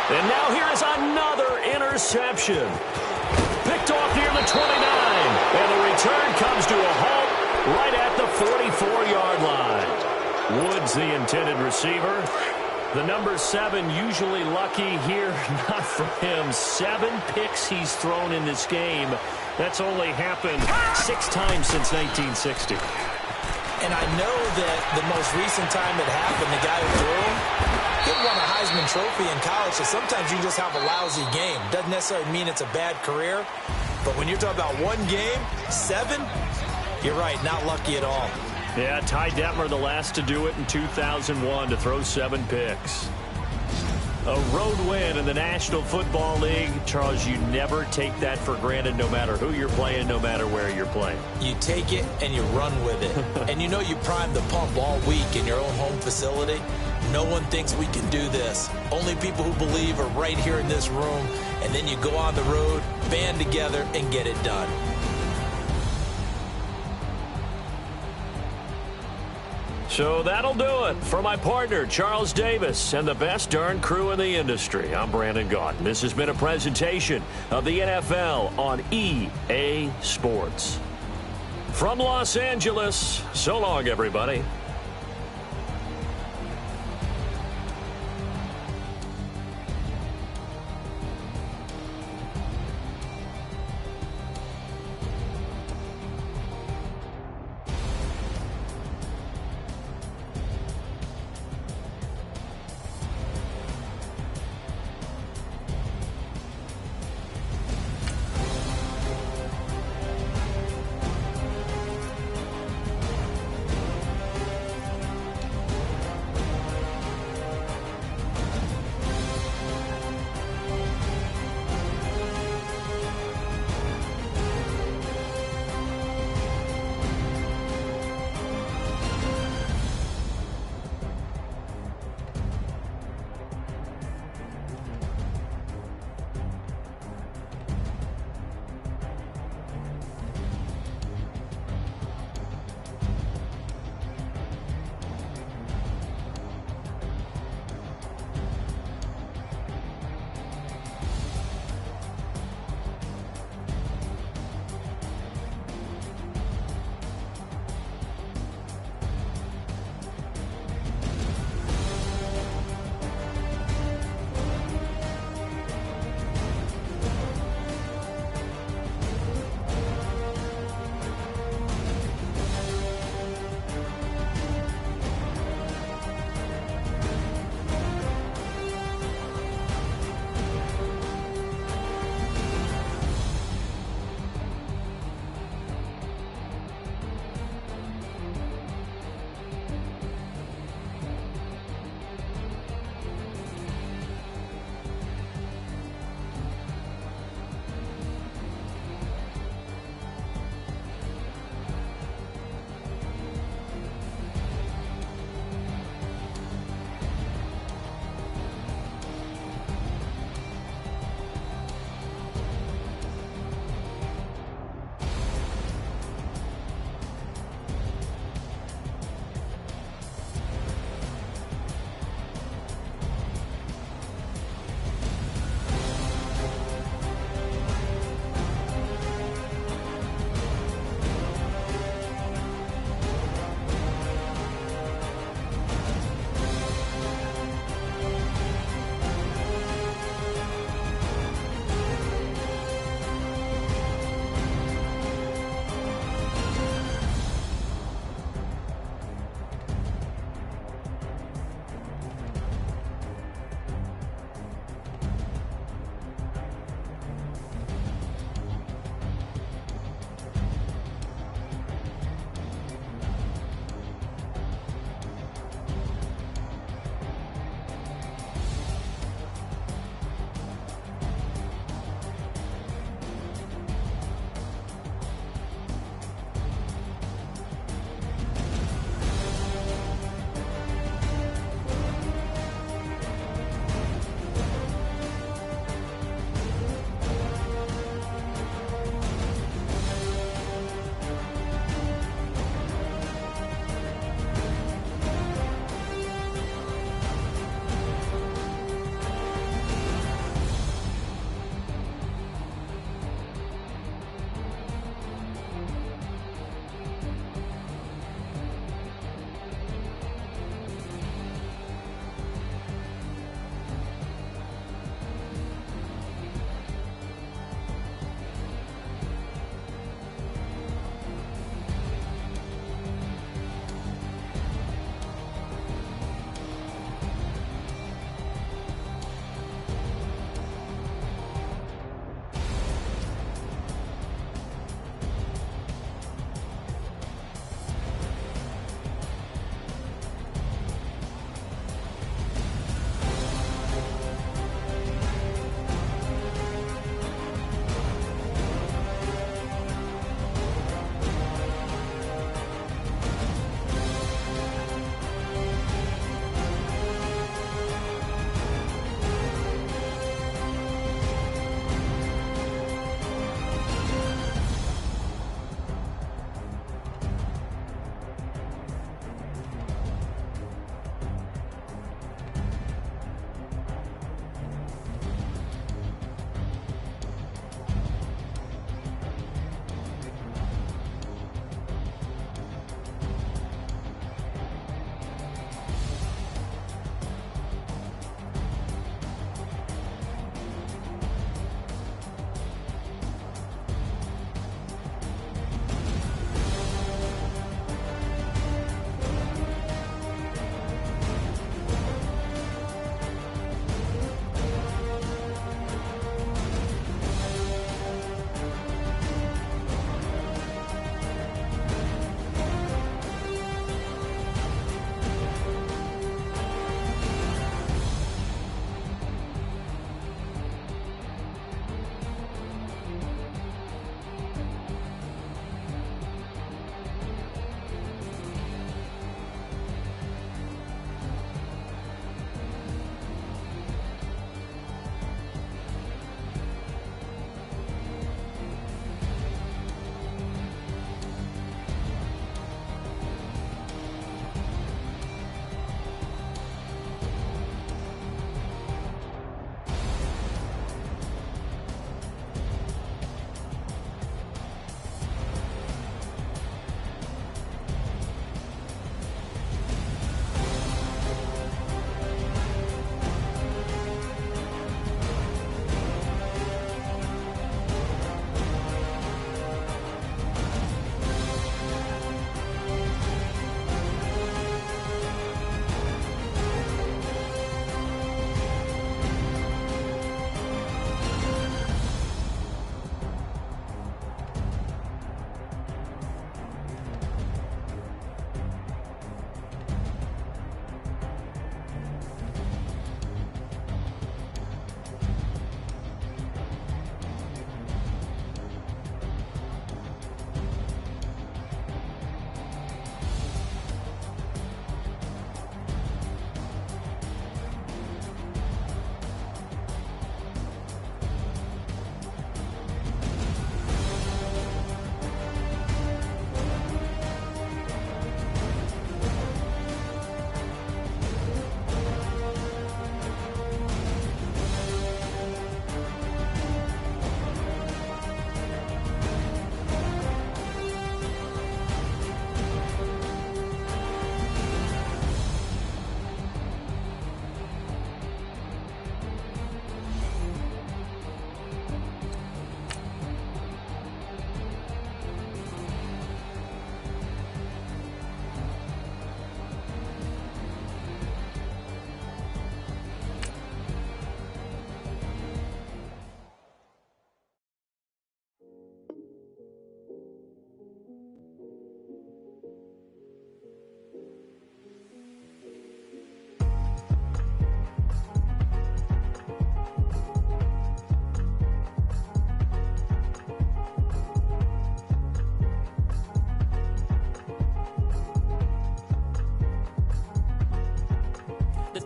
And now here's another interception. Picked off near the 29. And the return comes to a halt right at the 44-yard line. Woods, the intended receiver. The number 7 usually lucky here. Not for him. 7 picks he's thrown in this game. That's only happened 6 times since 1960. And I know that the most recent time it happened, the guy who threw him, he won a Heisman Trophy in college, so sometimes you just have a lousy game. Doesn't necessarily mean it's a bad career, but when you're talking about one game, 7, you're right, not lucky at all. Yeah, Ty Detmer, the last to do it in 2001, to throw 7 picks. A road win in the National Football League. Charles, you never take that for granted, no matter who you're playing, no matter where you're playing. You take it and you run with it. And you know you primed the pump all week in your own home facility. No one thinks we can do this. Only people who believe are right here in this room. And then you go on the road, band together, and get it done. So that'll do it for my partner, Charles Davis, and the best darn crew in the industry. I'm Brandon Gaudin. This has been a presentation of the NFL on EA Sports. From Los Angeles, so long, everybody.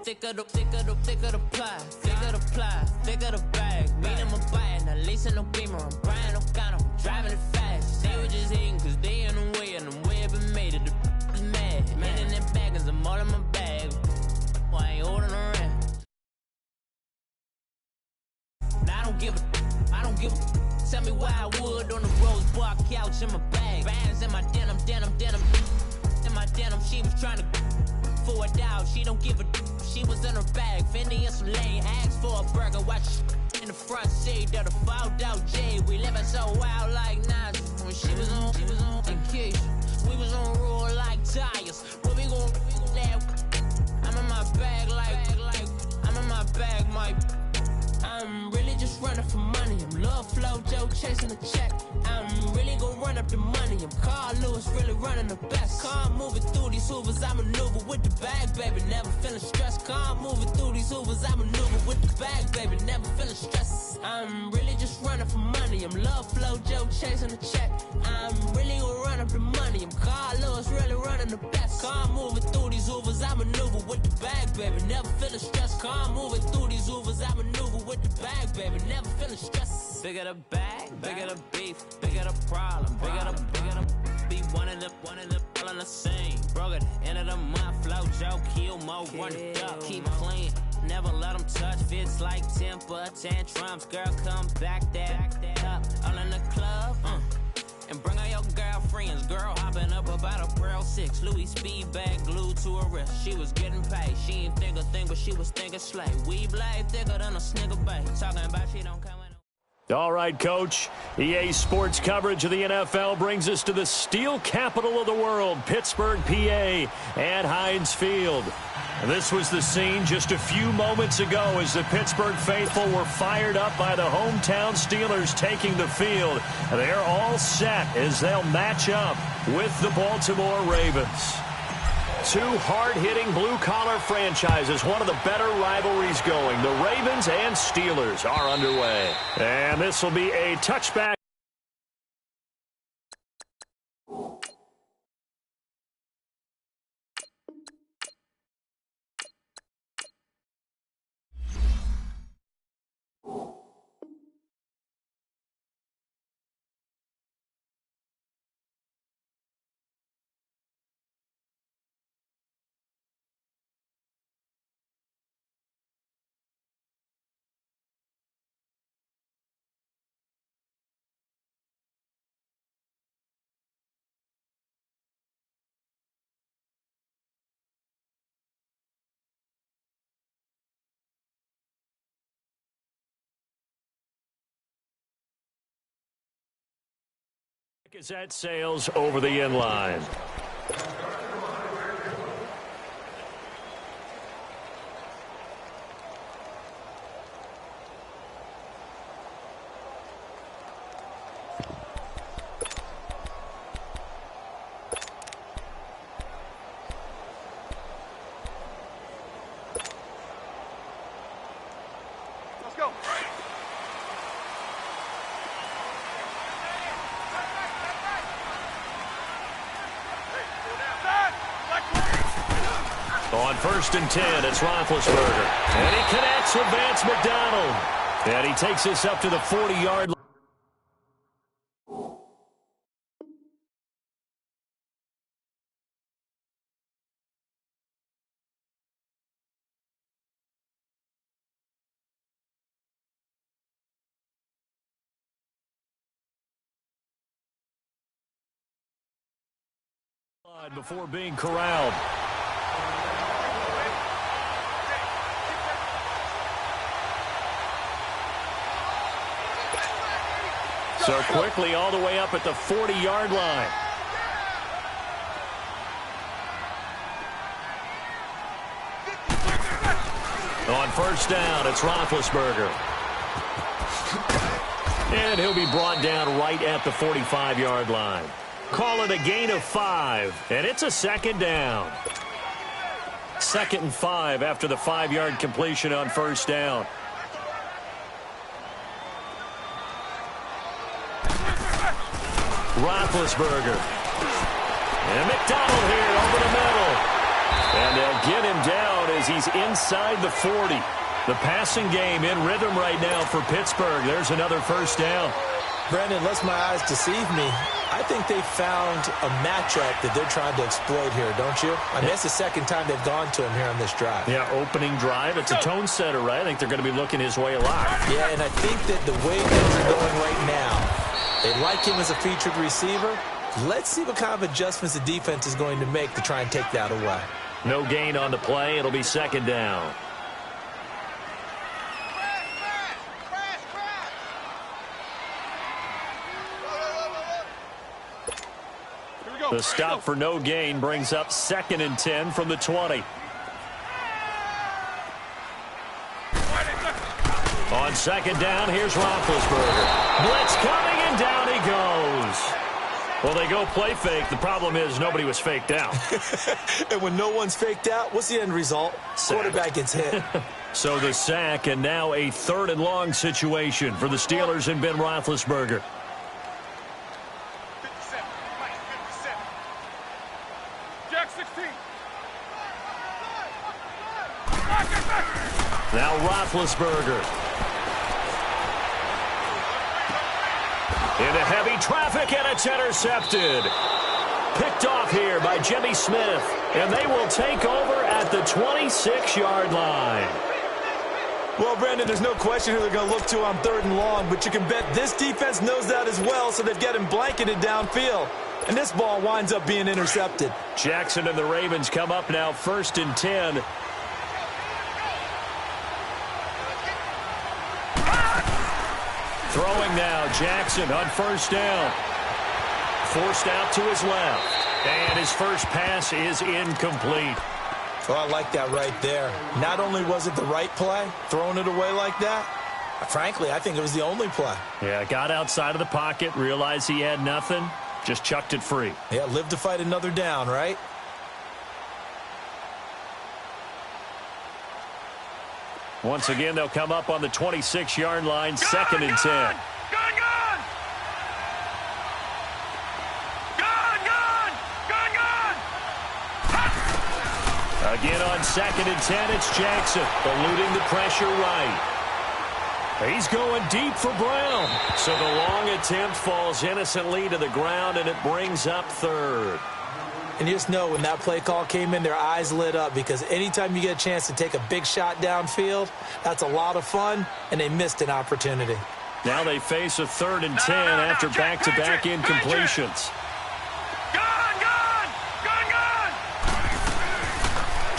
thicker the pie, thicker the bag. Meet him a bite, not leasing no beamer. I'm Brian O'Connor, I'm driving it fast. They were just hating cause they in the way, and the way I've been made it. The is mad. Man in them baggers, I'm all in my bag. I ain't holding around. Now I don't give a. Tell me why I would on the rose bar couch in my bag. Bands in my denim. In my denim, she was trying to for it out. She don't give a. She was in her bag. Fendi and some lane. Asked for a burger. Watch in the front seat of the fouled out J. We living so wild like Nas. When she was on vacation. We was on roll like tires. Where we gon' laugh? I'm in my bag like I'm in my bag, Mike. I'm really just running for money. I'm love flow, Joe chasing a check. I'm really gonna run up the money. I'm Carl Lewis, really running the best. Car moving through these Hoovers, I maneuver with the bag, baby. Never feeling stressed. Car moving through these Hoovers, I maneuver with the bag, baby. Never feeling stressed. I'm really just running for money. I'm love flow, Joe chasing a check. I'm really gonna run up the money. I'm Carl Lewis, really running the best. Car moving through these Hoovers, I maneuver with the bag, baby. Never feeling stressed. Car moving through these Hoovers, I maneuver with the bag, baby. Never feeling stressed. Bigger the bag, bigger the beef, bigger the problem, bigger the be one of the all in the same. Broke at the end of the month, flow, Joe, kill, mo, run it up, keep clean. Never let them touch, fits like temper tantrums. Girl, come back that up, all in the club, and bring all your girlfriends. Girl hopping up about a Pearl 6. Louis speed bag glued to her wrist. She was getting paid. She ain't think a thing, but she was thinking slay. We blade thicker than a snigger bay. Talking about she don't come in. All right, Coach. EA Sports coverage of the NFL brings us to the steel capital of the world, Pittsburgh, PA, at Heinz Field. And this was the scene just a few moments ago as the Pittsburgh faithful were fired up by the hometown Steelers taking the field. They're all set as they'll match up with the Baltimore Ravens. Two hard-hitting blue-collar franchises, one of the better rivalries going. The Ravens and Steelers are underway. And this will be a touchback. As that sails over the end line. Let's go. On 1st and 10, it's Roethlisberger. And he connects with Vance McDonald. And he takes this up to the 40-yard line. Before being corralled. So quickly all the way up at the 40-yard line. On 1st down, it's Roethlisberger. And he'll be brought down right at the 45-yard line. Call it a gain of 5, and it's a 2nd down. 2nd and 5 after the 5-yard completion on 1st down. Roethlisberger. And McDonald here over the middle. And they'll get him down down as he's inside the 40. The passing game in rhythm right now for Pittsburgh. There's another first down. Brandon, lest my eyes deceive me, I think they found a matchup that they're trying to exploit here, don't you? I mean, that's the second time they've gone to him here on this drive. Yeah, opening drive. It's a tone setter, right? I think they're going to be looking his way a lot. Yeah, and I think that the way things are going right now, they like him as a featured receiver. Let's see what kind of adjustments the defense is going to make to try and take that away. No gain on the play. It'll be second down. The stop for no gain brings up 2nd and 10 from the 20. On second down, here's Roethlisberger. Blitz coming, and down he goes. Well, they go play fake. The problem is nobody was faked out. And when no one's faked out, what's the end result? Sack. Quarterback gets hit. So the sack, and now a 3rd and long situation for the Steelers and Ben Roethlisberger. Now Roethlisberger. Into heavy traffic, and it's intercepted. Picked off here by Jimmy Smith, and they will take over at the 26-yard line. Well, Brandon, there's no question who they're going to look to on 3rd and long, but you can bet this defense knows that as well, so they've got him blanketed downfield. And this ball winds up being intercepted. Jackson and the Ravens come up now 1st and 10. Throwing now, Jackson on 1st down. Forced out to his left. And his first pass is incomplete. Oh, I like that right there. Not only was it the right play, throwing it away like that, frankly, I think it was the only play. Yeah, got outside of the pocket, realized he had nothing, just chucked it free. Yeah, live to fight another down, right? Once again, they'll come up on the 26-yard line, 2nd and 10. Gun! Again on 2nd and 10, it's Jackson, eluding the pressure right. He's going deep for Brown. So the long attempt falls innocently to the ground, and it brings up 3rd. And you just know when that play call came in, their eyes lit up, because anytime you get a chance to take a big shot downfield, that's a lot of fun, and they missed an opportunity. Now they face a 3rd and 10 after back-to-back incompletions.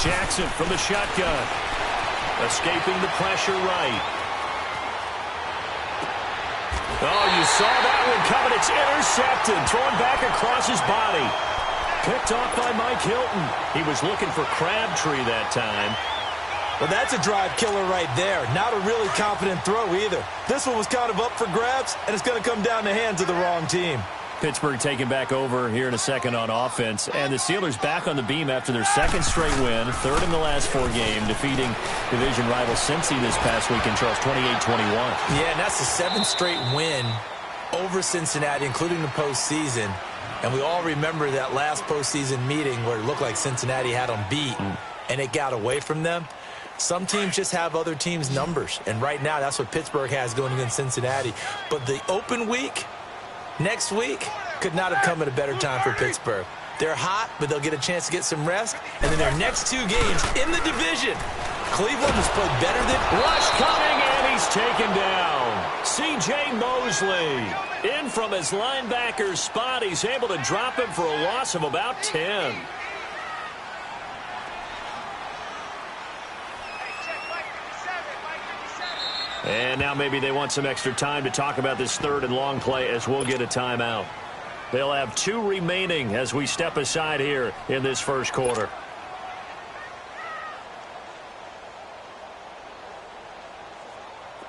Jackson from the shotgun. Escaping the pressure right. Oh, you saw that one coming. It's intercepted. Thrown back across his body. Picked off by Mike Hilton. He was looking for Crabtree that time. Well, that's a drive killer right there. Not a really confident throw either. This one was kind of up for grabs, and it's going to come down the hands of the wrong team. Pittsburgh taking back over here in a second on offense. And the Steelers back on the beam after their 2nd straight win, 3rd in the last 4 games, defeating division rival Cincy this past weekend, Charles, 28-21. Yeah, and that's the 7th straight win over Cincinnati, including the postseason. And we all remember that last postseason meeting where it looked like Cincinnati had them beat, and it got away from them. Some teams just have other teams' numbers, and right now that's what Pittsburgh has going against Cincinnati. But the open week, next week, could not have come at a better time for Pittsburgh. They're hot, but they'll get a chance to get some rest. And then their next 2 games in the division, Cleveland has played better than... Rush coming, and he's taken down. C.J. Mosley in from his linebacker spot. He's able to drop him for a loss of about 10. And now maybe they want some extra time to talk about this 3rd and long play, as we'll get a timeout. They'll have 2 remaining as we step aside here in this first quarter.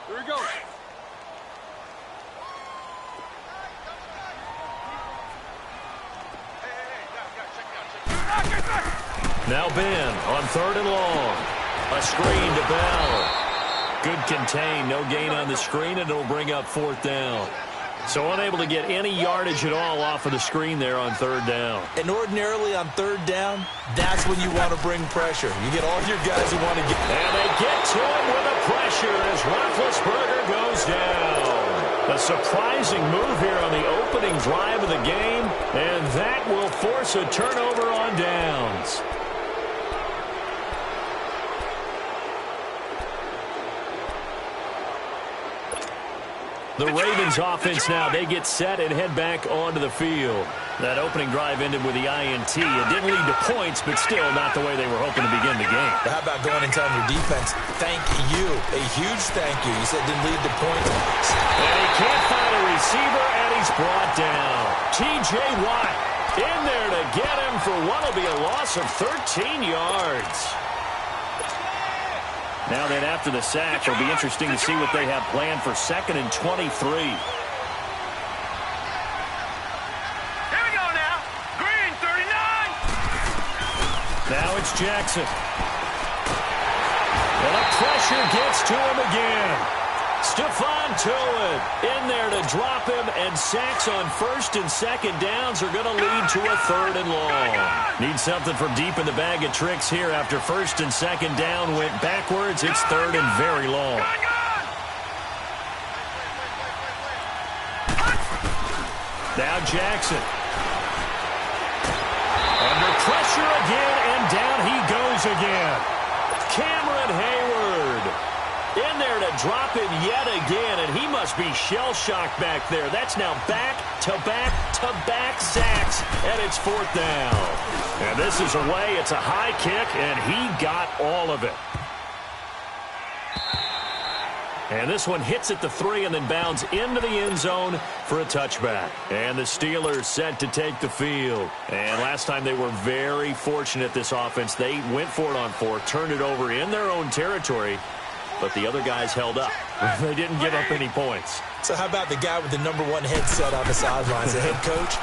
Here we go. Now Ben on 3rd and long. A screen to Bell. Good contain, no gain on the screen, and it'll bring up 4th down. So unable to get any yardage at all off of the screen there on third down. And ordinarily on third down, that's when you want to bring pressure. You get all your guys who want to get... And they get to him with the pressure as Roethlisberger goes down. A surprising move here on the opening drive of the game, and that will force a turnover on downs. The Ravens offense now, they get set and head back onto the field. That opening drive ended with the INT. It didn't lead to points, but still not the way they were hoping to begin the game. How about going and telling your defense, thank you, a huge thank you. You said it didn't lead to points. And he can't find a receiver, and he's brought down. T.J. Watt in there to get him for what will be a loss of 13 yards. Now then, after the sack, it'll be interesting to see what they have planned for 2nd and 23. Here we go now. Green, 39. Now it's Jackson. And the pressure gets to him again. Stephon Tuitt in there to drop him, and sacks on 1st and 2nd downs are going to lead to a 3rd and long. Need something from deep in the bag of tricks here after 1st and 2nd down went backwards. It's 3rd and very long. Now Jackson. Under pressure again, and down he goes again. Cameron Hayward in there to drop him yet again, and he must be shell-shocked back there. That's now back-to-back-to-back sacks, and it's 4th down. And this is away. It's a high kick, and he got all of it. And this one hits at the 3 and then bounds into the end zone for a touchback. And the Steelers set to take the field. And last time they were very fortunate, this offense. They went for it on 4, turned it over in their own territory, but the other guys held up. They didn't give up any points. So how about the guy with the #1 headset on the sidelines, the head coach?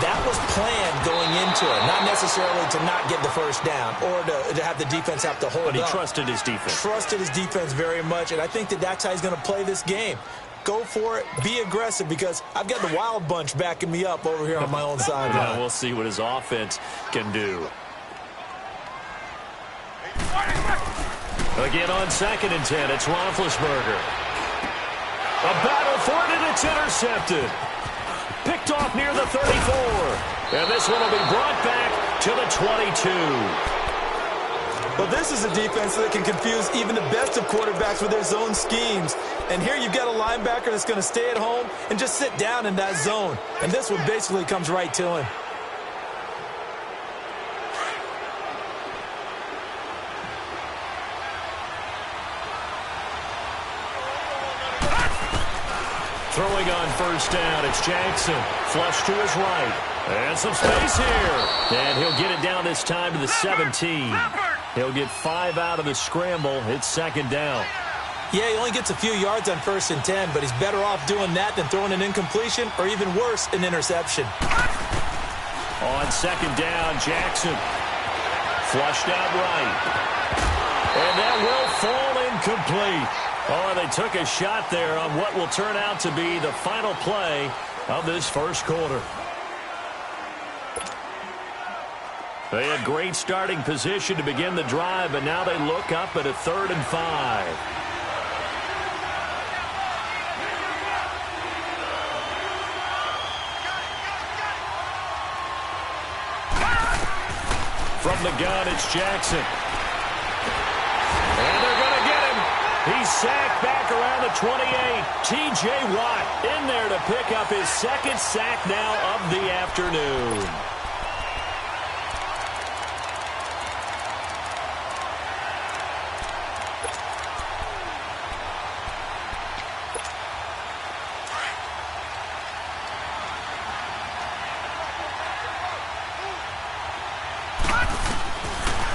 That was planned going into it, not necessarily to not get the first down or to have the defense have to hold up. But he trusted his defense. Trusted his defense very much, and I think that's how he's going to play this game. Go for it. Be aggressive, because I've got the wild bunch backing me up over here on my own sideline. Yeah, we'll see what his offense can do. Again on 2nd and 10, it's Roethlisberger. A battle for it, and it's intercepted. Picked off near the 34. And this one will be brought back to the 22. Well, this is a defense that can confuse even the best of quarterbacks with their zone schemes. And here you've got a linebacker that's going to stay at home and just sit down in that zone. And this one basically comes right to him. Throwing on 1st down, it's Jackson. Flush to his right. And some space here. And he'll get it down this time to the 17. He'll get 5 out of the scramble. It's 2nd down. Yeah, he only gets a few yards on 1st and 10, but he's better off doing that than throwing an incompletion or even worse, an interception. On 2nd down, Jackson. Flushed out right. And that will fall incomplete. Oh, they took a shot there on what will turn out to be the final play of this first quarter. They had great starting position to begin the drive, but now they look up at a 3rd and 5. From the gun, it's Jackson. And they're going to get him. He's sacked back around the 28. T.J. Watt in there to pick up his 2nd sack now of the afternoon.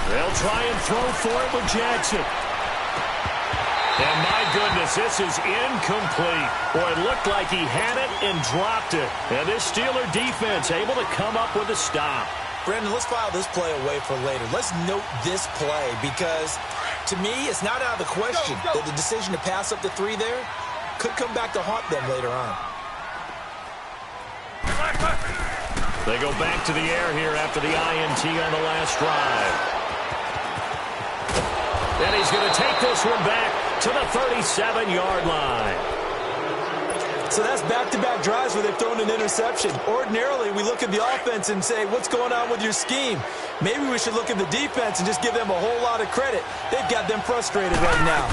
They'll try and throw for it with Jackson. And my goodness, this is incomplete. Boy, it looked like he had it and dropped it. And this Steeler defense able to come up with a stop. Brandon, let's file this play away for later. Let's note this play because, to me, it's not out of the question that the decision to pass up the 3 there could come back to haunt them later on. They go back to the air here after the INT on the last drive. And he's going to take this one back to the 37-yard line. So that's back-to-back drives where they've thrown an interception. Ordinarily, we look at the offense and say, what's going on with your scheme? Maybe we should look at the defense and just give them a whole lot of credit. They've got them frustrated right now.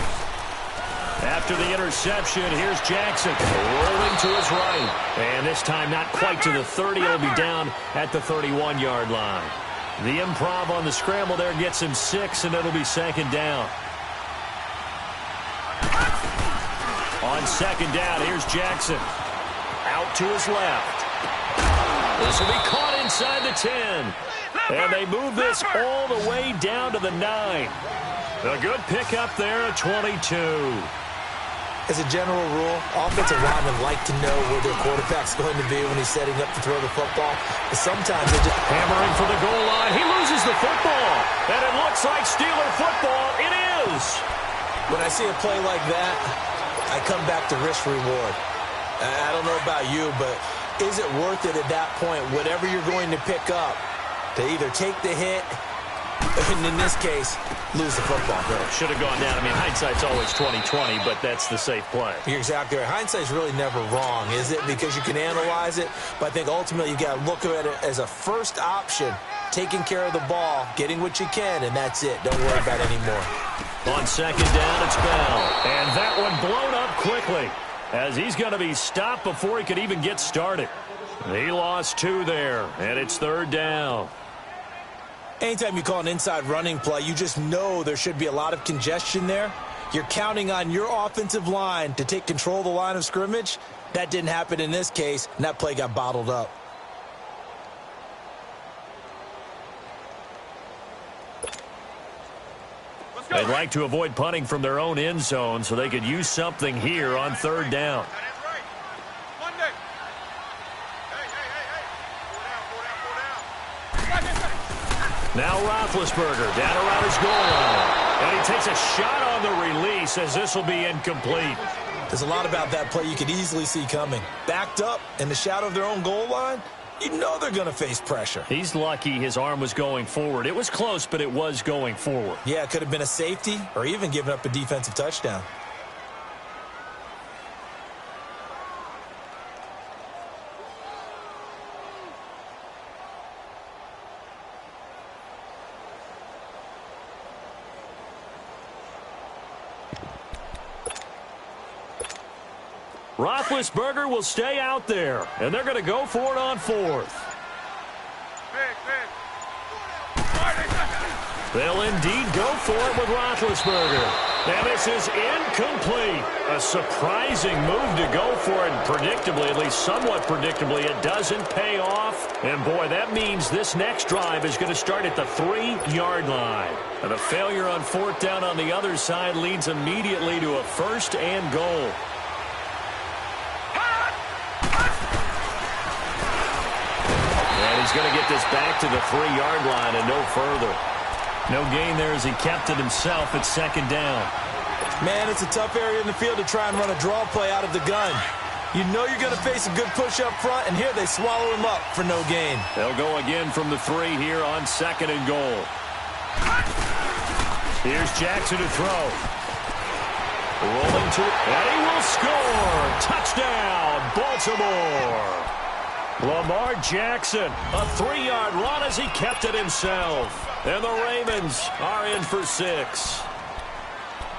After the interception, here's Jackson rolling to his right. And this time not quite to the 30. It'll be down at the 31-yard line. The improv on the scramble there gets him 6, and it'll be second down. On second down, here's Jackson. Out to his left. This will be caught inside the 10. And they move this all the way down to the 9. A good pickup there at 22. As a general rule, offensive linemen like to know where their quarterback's going to be when he's setting up to throw the football. But sometimes they just... Hammering for the goal line. He loses the football. And it looks like Steeler football. It is. When I see a play like that, I come back to risk-reward. I don't know about you, but is it worth it at that point, whatever you're going to pick up, to either take the hit, and in this case, lose the football? Should have gone down. I mean, hindsight's always 20/20, but that's the safe play. You're exactly right. Hindsight's really never wrong, is it? Because you can analyze it, but I think ultimately you got to look at it as a first option, taking care of the ball, getting what you can, and that's it. Don't worry about it anymore. On second down, it's Bell. And that one blown up quickly as he's going to be stopped before he could even get started. He lost 2 there, and it's third down. Anytime you call an inside running play, you just know there should be a lot of congestion there. You're counting on your offensive line to take control of the line of scrimmage. That didn't happen in this case, and that play got bottled up. They'd like to avoid punting from their own end zone so they could use something here on third down. Now Roethlisberger down around his goal line. And he takes a shot on the release as this will be incomplete. There's a lot about that play you could easily see coming. Backed up in the shadow of their own goal line, you know they're going to face pressure. He's lucky his arm was going forward. It was close, but it was going forward. Yeah, it could have been a safety or even given up a defensive touchdown. Roethlisberger will stay out there, and they're going to go for it on fourth. They'll indeed go for it with Roethlisberger. And this is incomplete. A surprising move to go for it, and predictably, at least somewhat predictably, it doesn't pay off. And boy, that means this next drive is going to start at the 3-yard line. And a failure on fourth down on the other side leads immediately to a first and goal. He's going to get this back to the 3-yard line and no further. No gain there as he kept it himself at second down. Man, it's a tough area in the field to try and run a draw play out of the gun. You know you're going to face a good push up front, and here they swallow him up for no gain. They'll go again from the 3 here on second and goal. Here's Jackson to throw. Rolling to it, and he will score. Touchdown, Baltimore. Lamar Jackson, a 3-yard run as he kept it himself. And the Ravens are in for 6.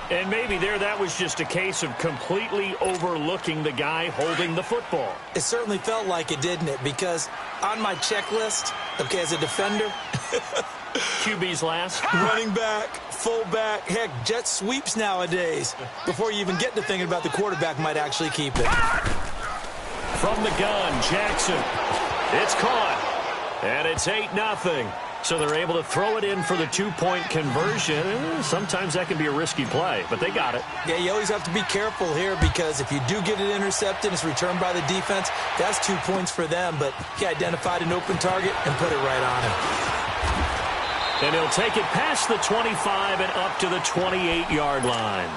And maybe there that was just a case of completely overlooking the guy holding the football. It certainly felt like it, didn't it? Because on my checklist, okay, as a defender, QB's last. Running back, fullback, heck, jet sweeps nowadays. Before you even get to thinking about the quarterback might actually keep it. From the gun, Jackson. It's caught. And it's 8-0. So they're able to throw it in for the 2-point conversion. Sometimes that can be a risky play, but they got it. Yeah, you always have to be careful here because if you do get it intercepted, it's returned by the defense, that's 2 points for them. But he identified an open target and put it right on him. And he'll take it past the 25 and up to the 28-yard line.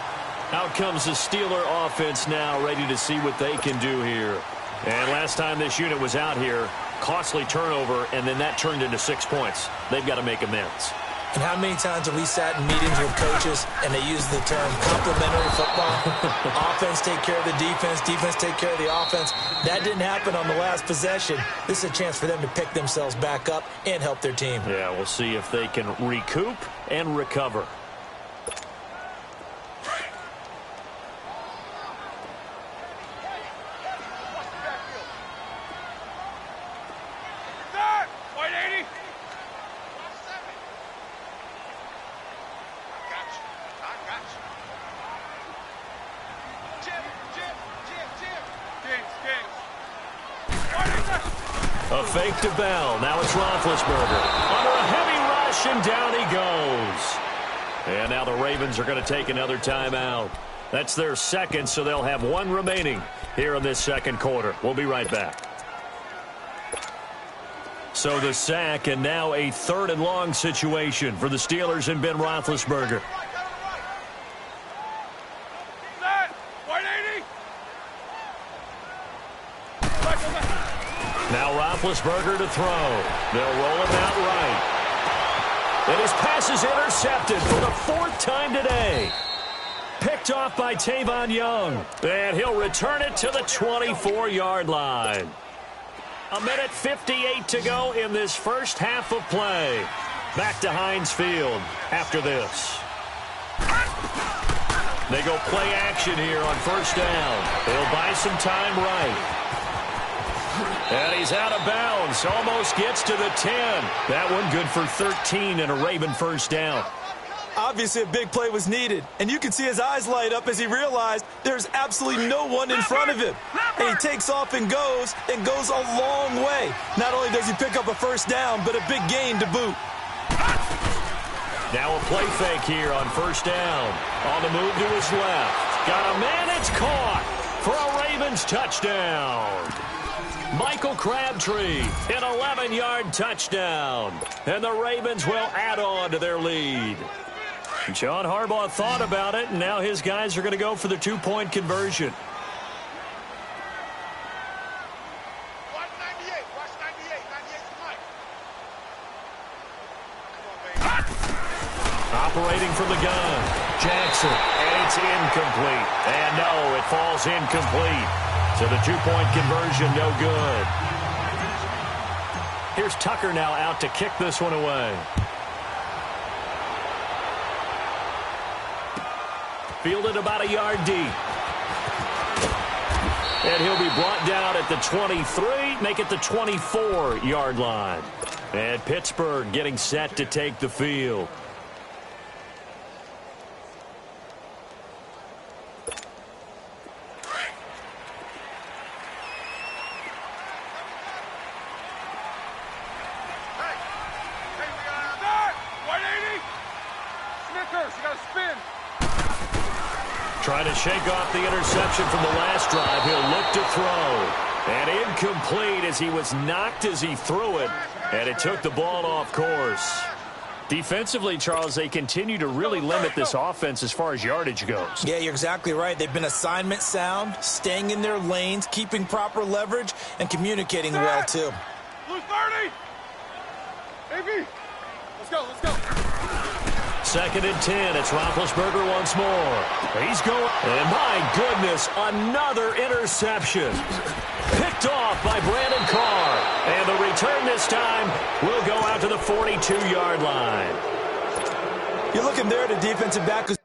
Out comes the Steeler offense now, ready to see what they can do here. And last time this unit was out here, costly turnover, and then that turned into 6 points. They've got to make amends. And how many times have we sat in meetings with coaches and they use the term complementary football? Offense take care of the defense, defense take care of the offense. That didn't happen on the last possession. This is a chance for them to pick themselves back up and help their team. Yeah, we'll see if they can recoup and recover. A fake to Bell. Now it's Roethlisberger. Under a heavy rush, and down he goes. And now the Ravens are going to take another timeout. That's their second, so they'll have one remaining here in this second quarter. We'll be right back. So the sack, and now a 3rd and long situation for the Steelers and Ben Roethlisberger. Now Roethlisberger to throw. They'll roll him out right. And his pass is intercepted for the 4th time today. Picked off by Tavon Young. And he'll return it to the 24-yard line. 1:58 to go in this first half of play. Back to Heinz Field after this. They go play action here on 1st down. They'll buy some time right. And he's out of bounds. Almost gets to the 10. That one good for 13 and a Raven 1st down. Obviously, a big play was needed, and you can see his eyes light up as he realized there's absolutely no one in front of him. And he takes off and goes a long way. Not only does he pick up a 1st down, but a big gain to boot. Now a play fake here on 1st down. On the move to his left. Got a man, it's caught for a Ravens touchdown. Michael Crabtree, an 11-yard touchdown. And the Ravens will add on to their lead. John Harbaugh thought about it, and now his guys are going to go for the 2-point conversion. Watch 98. Watch 98. 98's Mike. Come on, baby. Operating from the gun. Jackson, and it's incomplete. And no, it falls incomplete. So the 2-point conversion, no good. Here's Tucker now out to kick this one away. Fielded about a yard deep. And he'll be brought down at the 23, make it the 24-yard line. And Pittsburgh getting set to take the field. Trying to shake off the interception from the last drive. He'll look to throw. And incomplete as he was knocked as he threw it. And it took the ball off course. Defensively, Charles, they continue to really limit this offense as far as yardage goes. Yeah, you're exactly right. They've been assignment sound, staying in their lanes, keeping proper leverage, and communicating well, too. Blue 30. AB. Let's go. Let's go. 2nd and 10. It's Roethlisberger once more. He's going. And my goodness, another interception. Picked off by Brandon Carr. And the return this time will go out to the 42-yard line. You're looking there at a defensive back who's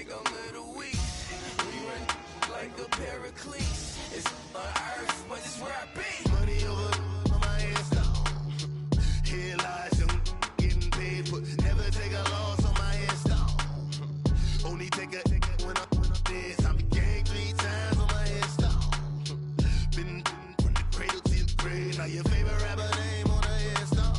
like I'm little weak. We run like a pair of cleats. It's on earth, but it's where I be. Money over on my hands down. Here lies young getting paid, but never take a loss on my hands down. Only take a when I'm dead. I be gang 3 times on my hands down. Been from the cradle to the grave. Now your favorite rapper name on the hands down.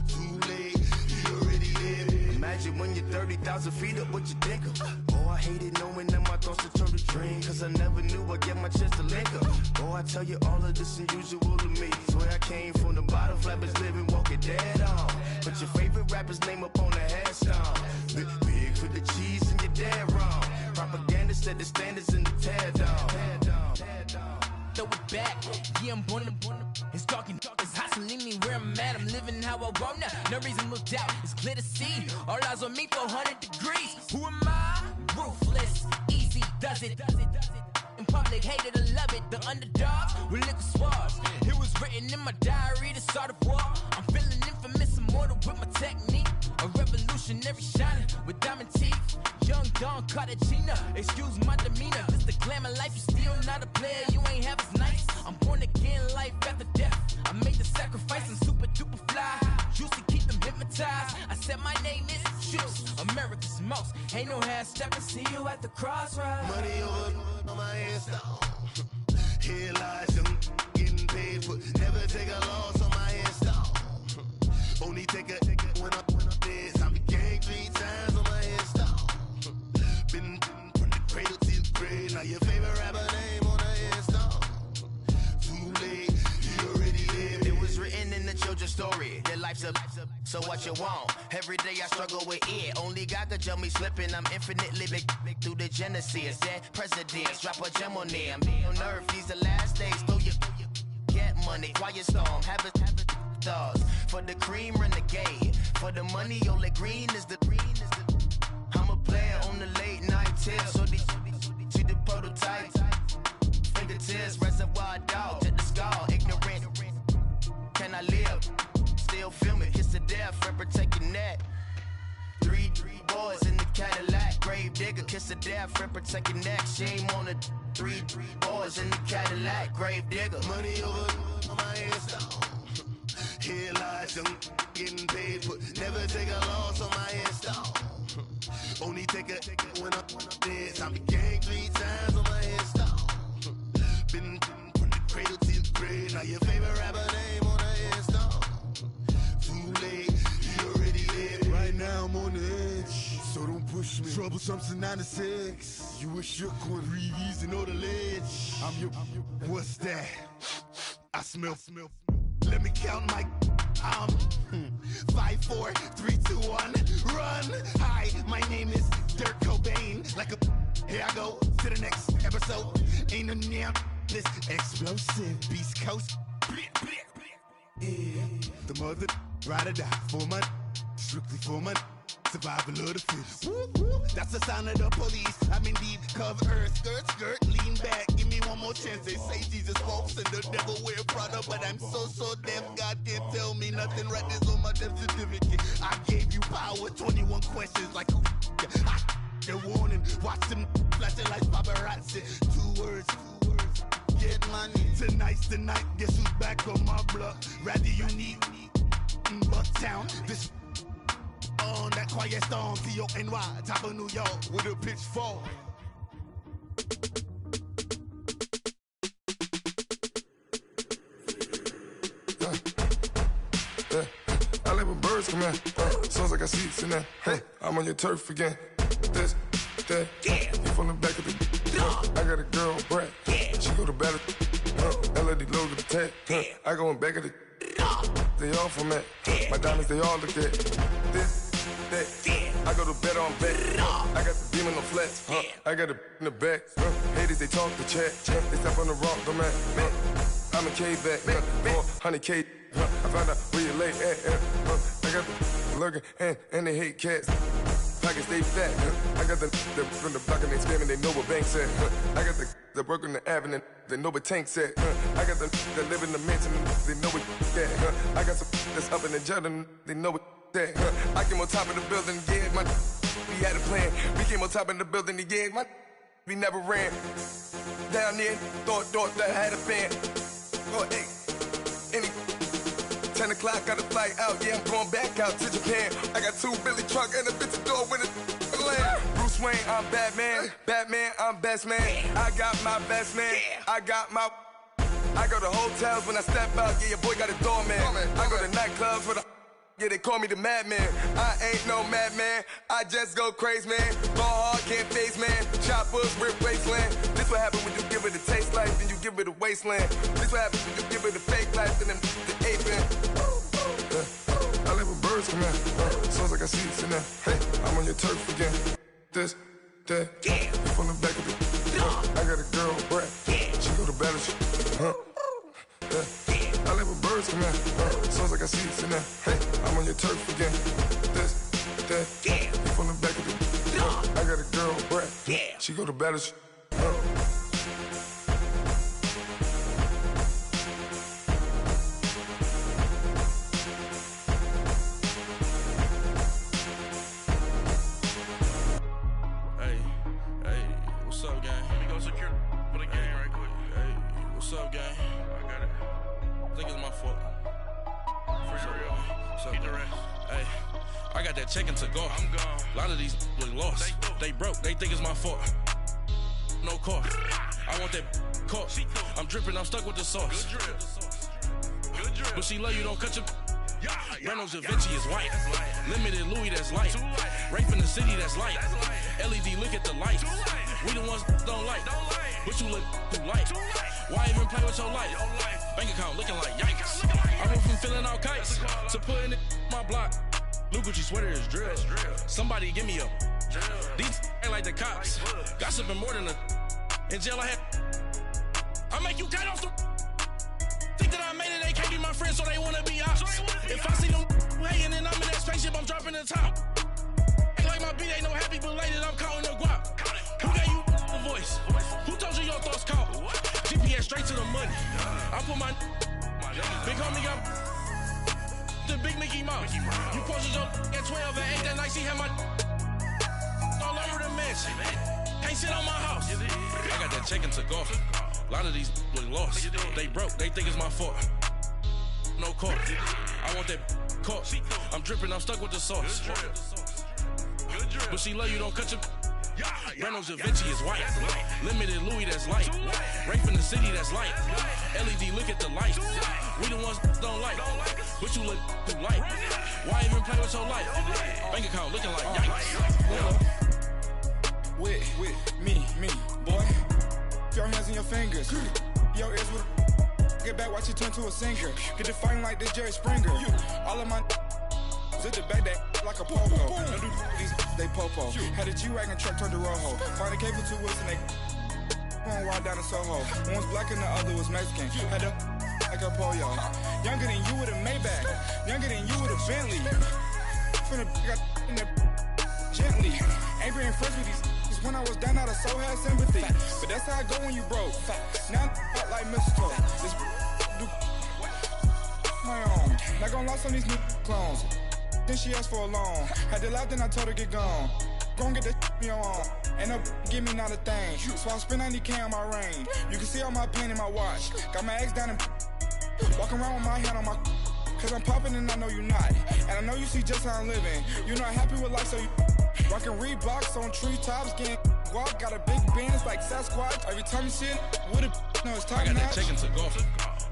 Too late, you already live. Imagine when you're 30,000 feet up, what you think of? Oh, I hated knowing that my thoughts would turn to dream. Cause I never knew I'd get my chance to link up. Oh, I tell you all of this unusual to me. Swear I came from the bottom, flappers living, walking dead on. Put your favorite rapper's name up on the headstone. Big for the cheese and you're dead wrong. Propaganda set the standards in the tear down. Throw it back, yeah, I'm born to. It's dark, it's hot, so leave me where I'm at. I'm living how I want now. No reason to doubt, it's clear to see. All eyes on me, 400 degrees. Who am I? Ruthless, easy, does it. In public, hated or love it. The underdogs with liquor swabs. It was written in my diary to start a war. I'm feeling infamous, immortal with my technique. A revolutionary shining with diamond teeth. Young Don Cartagena, excuse my demeanor. This the glamour life, you still not a player, you ain't half as nice. I'm born again, life after death. I made the sacrifice and super duper fly. Used to keep them hypnotized. I said my name is Juice, America's most. Ain't no half stepping, see you at the crossroads. Money over on my hands down. Here lies young getting paid, but never take a loss on my hands down. Only take a when I'm dead. I be gang 3 times on my hands down. Been from the cradle to the grave. Now your favorite rapper name on the hands down. Too late, you already live. It was written in the children's story. Their life's up, so what you want? Every day I struggle with it. Only God could jump me slipping. I'm infinitely big through the genesis. Dead presidents, drop a gem on them. On earth, these the last days. Throw your get money, quiet storm, have it stars. For the cream, renegade. For the money, only green is the. I'm a player on the late night tips. So these see the prototype. Fingertips, reservoir dog, to the skull. Ignorant. Can I live? Still film it, kiss to death, friend protect your neck. 3 boys in the Cadillac, grave digger, kiss to death, friend protect your neck. Shame on the 3 boys in the Cadillac, grave digger. Money over on my hands down. Here lies young getting paid, but never take a loss on my hands down. Only take a when I'm dead. I be gang 3 times on my hands down. Been from the cradle to the grave. Now your favorite rapper name on the hands down. Too late, you already live. Right now I'm on the edge, so don't push me. Troublesome to 9 to 6. You a shook one, breathe easy, know the ledge. I'm your. What's that? I smell. Let me count my. 5, 4, 3, 2, 1, run. Hi, my name is Dirk Cobain. Like a. Here I go to the next episode. Ain't no damn this explosive Beast Coast. Yeah, the mother ride or die for my. Strictly for my. Survival of the fittest. That's the sound of the police. I'm indeed cover earth, skirt, lean back. Give me one more chance. They say Jesus walks and the devil wear Prada, but I'm so deaf. God can't tell me nothing. Right there's on my death certificate. I gave you power. 21 questions like who? They're warning. Watch them flashing like paparazzi. 2 words. Get money. Tonight's the night. Guess who's back on my block? Rather unique. Bucktown. This. On that quiet storm, T-O-N-Y, top of New York, with a pitchfork. I like when birds come in. Sounds like I seats in there. Hey, I'm on your turf again. This, that, yeah. You from the back of the. I got a girl, Brett. Yeah. She go to battle. LED logo the tag. I go in back of the. They all from it. My diamonds, they all look at this. I go to bed on bed. I got the beam in the flex. I got it in the back. Haters, they talk the chat. They step on the rock, the man. I'm a K-back. 400K. I found out where you lay at. I got the lurking and they hate cats. Pockets, they fat. I got the from the block and they screaming, they know what banks at. I got the work on the avenue, they know what tanks at. I got the that live in the mansion, they know what that. I got some that's up in the jungle, they know what that. I came on top of the building, yeah, we had a plan. We Chemo top in the building again. My we never ran. Down there, thought that I had a fan. Oh, hey, any 10 o'clock, got a flight out. Yeah, I'm going back out to Japan. I got 2 Billy truck and a bitch door with a land. Bruce Wayne, I'm Batman. Batman, I'm best man. I got my best man. I got my. I go to hotels when I step out. Yeah, your boy got a doorman. I go to nightclubs with a. Yeah, they call me the madman. I ain't no madman. I just go crazy, man. Ball hard, can't face, man. Choppers, rip wasteland. This what happen when you give it a taste life, then you give it a wasteland. This what happens when you give it a fake life, and then the aping. I live with birds come in. Sounds like I see it in there. Hey, I'm on your turf again. This, that, you from the back of the. I got a girl, Brad. She go to battle. I live with birds come in. Sounds like I see it in there. Hey, I'm on your turf again. This, that, you from the back of the. I got a girl, Brad. She go to battle. Checking to go. I'm gone. A lot of these look lost. They broke. They think it's my fault. No car. I want that caught. I'm dripping. I'm stuck with the sauce. Good drip. But she love you. Don't cut your. Reynolds Da Vinci is white. Limited Louis that's light. Rape in the city that's light. LED look at the lights. We the ones don't like. But you look too light. Why even play with your life? Bank account looking like yikes. I went from filling out kites to putting it in my block. Blue Gucci sweater is drill. Somebody give me a. These ain't like the cops. Gossiping more than a. In jail I had. I make you cut off the. Think that I made it, they can't be my friends, so they wanna be ops. If I see them hating and I'm in that spaceship, I'm dropping the top. Ain't like my beat ain't no happy belated, I'm counting the guap. Who gave you the voice? Who told you your thoughts count? GPS straight to the money. I put my. Big homie got. The big Mickey Mouse. You posted your at 12 and 8 that night, she had my all over the mansion. Can't sit on my house. I got that chicken to go. A lot of these look lost. They broke, they think it's my fault. No car. I want that caught. I'm dripping, I'm stuck with the sauce. But she love you, don't cut your. Reynolds Da Vinci is white. Limited Louis that's light. Rape in the city that's light. LED look at the lights. We the ones don't like. But you look too light. Why even play with your life? Bank account looking like yikes. With me, boy. Your hands in your fingers. Your ears with a. Get back, watch it turn to a singer. Get it fighting like this Jerry Springer. All of my. Zip the back that like a popo. Don't do these they popo. Had a G-Wagon truck turned to Rojo. Find a cable 2 wheels and they going wild down in Soho. One was black and the other was Mexican. Had a like a pollo. Younger than you with a Maybach. Younger than you with a Bentley. Finna got in there gently. Ain't being friends with these when I was down out of soul had sympathy. But that's how I go when you broke. Now I'm like mistletoe. This do my own. Not gonna lost on these new clones. Then she asked for a loan. Had to laugh, then I told her get gone. Gon' get that me on. Ain't no give me not a thing. So I spend 90K on my ring. You can see all my pain in my watch. Got my ex down and walking around with my hand on my. Cause I'm popping and I know you not. And I know you see just how I'm living. You're not happy with life, so you rockin' Reeboks on treetops, getting guap. Got a big band, it's like Sasquatch. Every time you see it, with it, no, it's time. I got that chicken to go.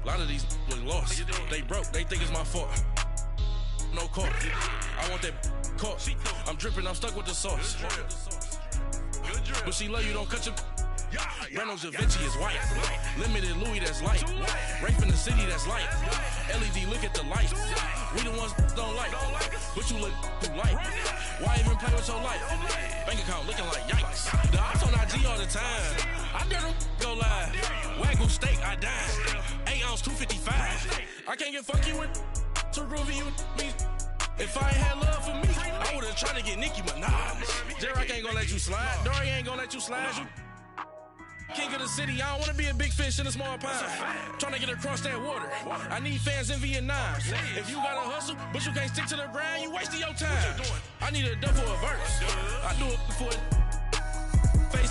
A lot of these look lost. They broke, they think it's my fault. No car. I want that caught. I'm dripping, I'm stuck with the sauce. But she love you, don't cut your. Reynolds Da Vinci is white. Limited Louis that's light. Rape in the city that's light. LED look at the lights. We the ones don't like. But you look too light. Why even play with your life? Bank account looking like yikes. The ops on IG all the time. I dare them go live. Wagyu steak, I dine. 8 ounce, 255. I can't get funky with to groovy you me. If I ain't had love for me, I would've tried to get Nicki Minaj. Derek ain't gonna let you slide. Dory ain't gonna let you slide. You king of the city, I don't wanna be a big fish in a small pond. Trying to get across that water. I need fans in Vietnam. If you gotta hustle, but you can't stick to the grind, you wasting your time. I need a double a verse. I do it for it.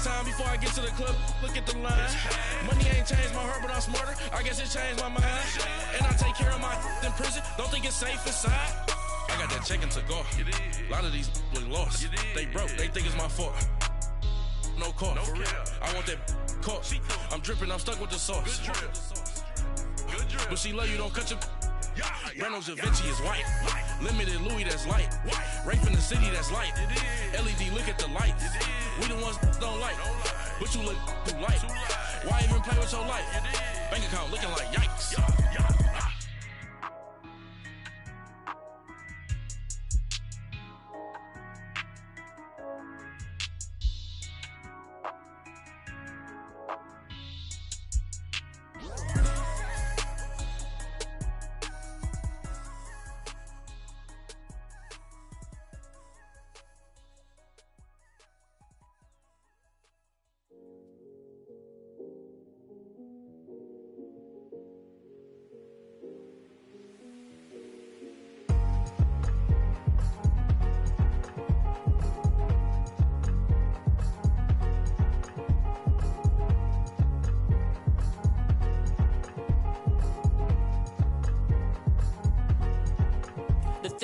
FaceTime before I get to the club. Look at the line. Money ain't changed my heart, but I'm smarter. I guess it changed my mind. And I take care of my in prison. Don't think it's safe inside. I got that check and took off. A lot of these look lost. They broke. They think it's my fault. No car. For real. I want that caught. I'm dripping. I'm stuck with the sauce. Good drip. But she love you. Don't cut your. Reynolds Da Vinci is white. Limited Louis, that's light. Rape in the city, that's light. LED, look at the lights. We the ones don't like. But you look too light. Why even play with your life? Bank account looking like yikes.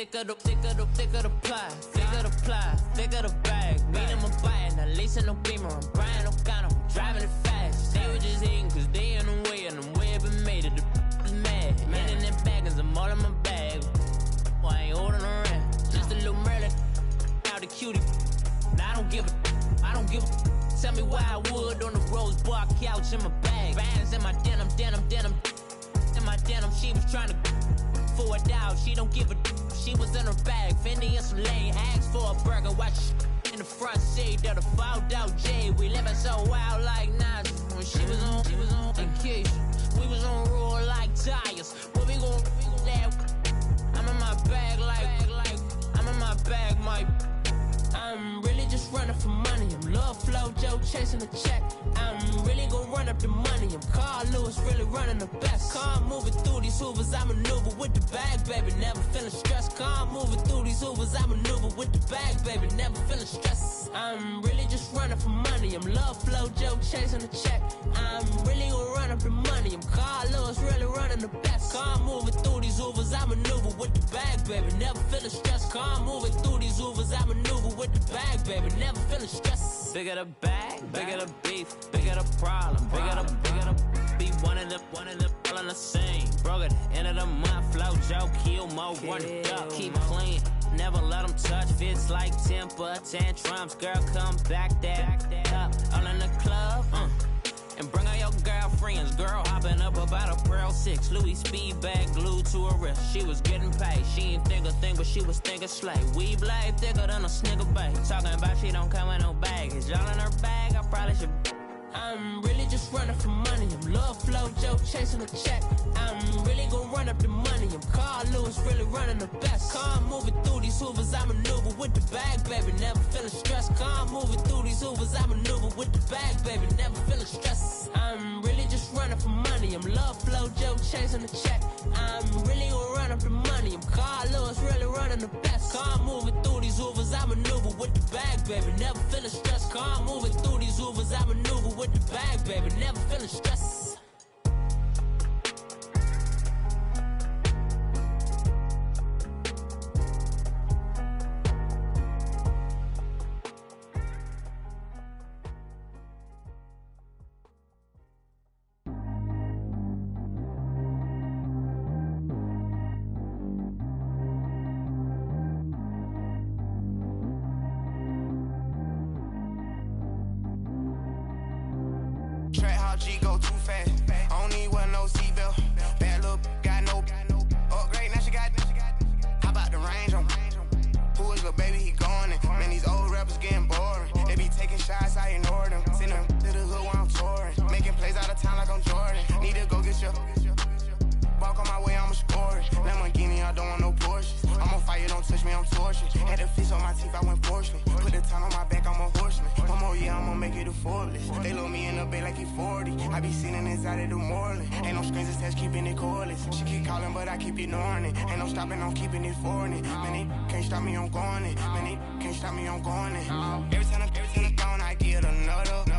Thicker the pie, thicker the bag. Meet him a bite, now leasing no beamer. I'm Brian O'Connor, I'm driving it fast. They were just hating cause they in the way, and the way I've been made it, the is mad. Man in that bag, cause I'm all in my bag. Well, I ain't holding around. Just a little Merlin, out the cutie. Now I don't give a. Tell me why I would on the rose bar couch in my bag. Bands in my denim. In my denim, she was trying to for a doubt. She don't give a. She was in her bag, Fendi and some lane. Asked for a burger, watch in the front seat of the fouled out J. We living so wild like Nas. When she was on vacation, we was on roll like tires. What we gon' that? I'm in my bag like I'm in my bag, my. I'm really just running for money. I'm Love Flow Joe chasing the check. I'm really gon' run up the money. I'm Carl Lewis, really running the best. Car moving through these Hoovers, I maneuver with the bag, baby. Never feeling stressed. Car moving through these Hoovers, I maneuver with the bag, baby. Never feeling stressed. I'm really just running for money. I'm Love Flow Joe chasing the check. I'm really gon' run up the money. I'm Carl Lewis, really running the best. Car moving through these Hoovers, I maneuver with the bag, baby. Never feeling stressed. Car moving through these Hoovers, I maneuver with the bag, baby. Never feeling stressed. Bigger the bag, bigger the beef, bigger the problem, bigger the be one of the all in the same. Broke at the end of the month, Flow Joe, kill more, run it up, keep clean. Never let them touch, fits like temper tantrums. Girl, come back that up, all in the club, and bring all your girlfriends. Girl hopping up about a Pearl 6 Louis speed bag glued to her wrist. She was getting paid, she ain't think a thing, but she was thinking slay. We blade thicker than a Snicker bag. Talking about she don't come with no baggage. All in her bag, I probably should. I'm really just running for money. I'm Love Flow Joe chasing a check. I'm really gon' run up the money. I'm Carl Lewis, really running the best. Car moving through these Hoovers, I maneuver with the bag, baby. Never feeling stressed. Car moving through these Hoovers, I maneuver with the bag, baby. Never feeling stressed. I'm really just running for money. I'm Love Flow Joe chasing a check. I'm really gon' run up the money. I'm Carl Lewis, really running the best. Car moving through these Hoovers, I maneuver with the bag, baby. Never feeling stressed. Car moving through these Hoovers, I maneuver with the bag, baby. Never feeling stressed. G go too fast. I don't need one no seatbelt. Bad little got no upgrade. Now she got. How about the range on? Who is the baby? He going in. Man, these old rappers getting boring. They be taking shots, I ignore them. Send them to the hood while I'm touring. Making plays out of town like I'm Jordan. Need to go get your. Walk on my way, I'ma score it. Lamborghini, I don't want no Porsche. I'm on fire, don't touch me, I'm tortured. Had the fish on my teeth, I went porcelain. Put the time on my back, I'm a horseman. One more year, I'ma make it a Forbes. They load me in the bay like he 40. I be sitting inside of the Moreland. Ain't no strings attached, keeping it cordless. She keep calling, but I keep ignoring it. Ain't no stopping, I'm keeping it foreign it. Man, they can't stop me, I'm going it. Man, they can't stop me, I'm going it. Every time I gone, I get another.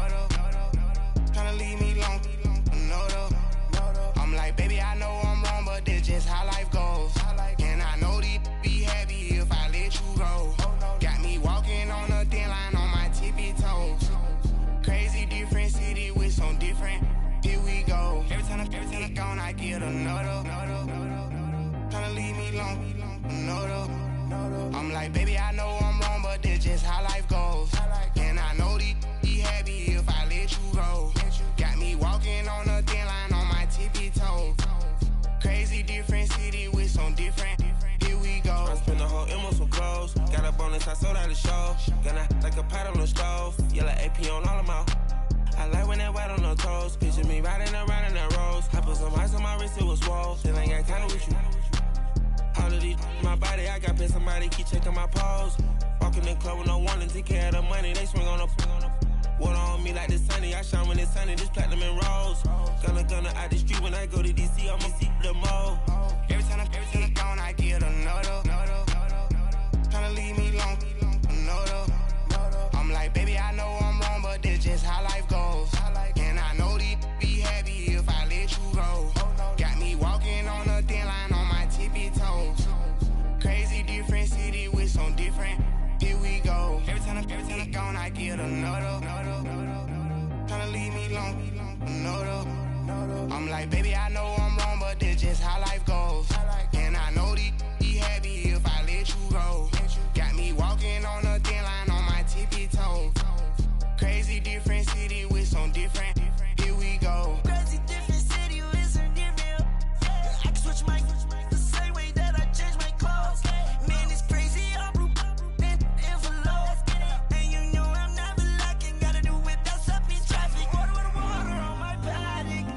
I'm like, baby, I know I'm wrong, but that's just how life goes. And I know these be happy if I let you go. Got me walking on a thin line on my tippy toes. Crazy different city with some different. Here we go. I spent the whole M on some clothes. Got up on this, I sold out the show. Gonna like a pot on the stove. Yellow AP on all of my. I like when that white on the toes. Picture me riding around in that rose. I put some ice on my wrist, it was swole. Still ain't got time with you. All of these my body, I got paid somebody keep checking my pose. Walking in the club with no warning, take care of the money. They swing on the water on me like the sunny. I shine when it's sunny, this platinum and rose. Gonna out the street when I go to DC, I'ma see the mo. Every time I'm gone, I get another. Tryna leave me long, another. I'm like, baby, I know I'm wrong, but that's just how life goes. And I know these be happy if I let you go. Got me walking on a thin line on my tippy toes. Crazy different city with some different. Here we go. Every time I'm gone, I get another. Tryna leave me long, another. I'm like, baby, I know I'm wrong, but that's just how life goes. And I know these be happy if I let you go. Got me walking on a thin line on my tippy toes. Crazy different city with some different. Here we go. Crazy different city with some different. I can switch my the same way that I change my clothes. Man, it's crazy. I'm envelope. And you know I'm never lacking. Gotta do without stopping traffic. Water on my paddock.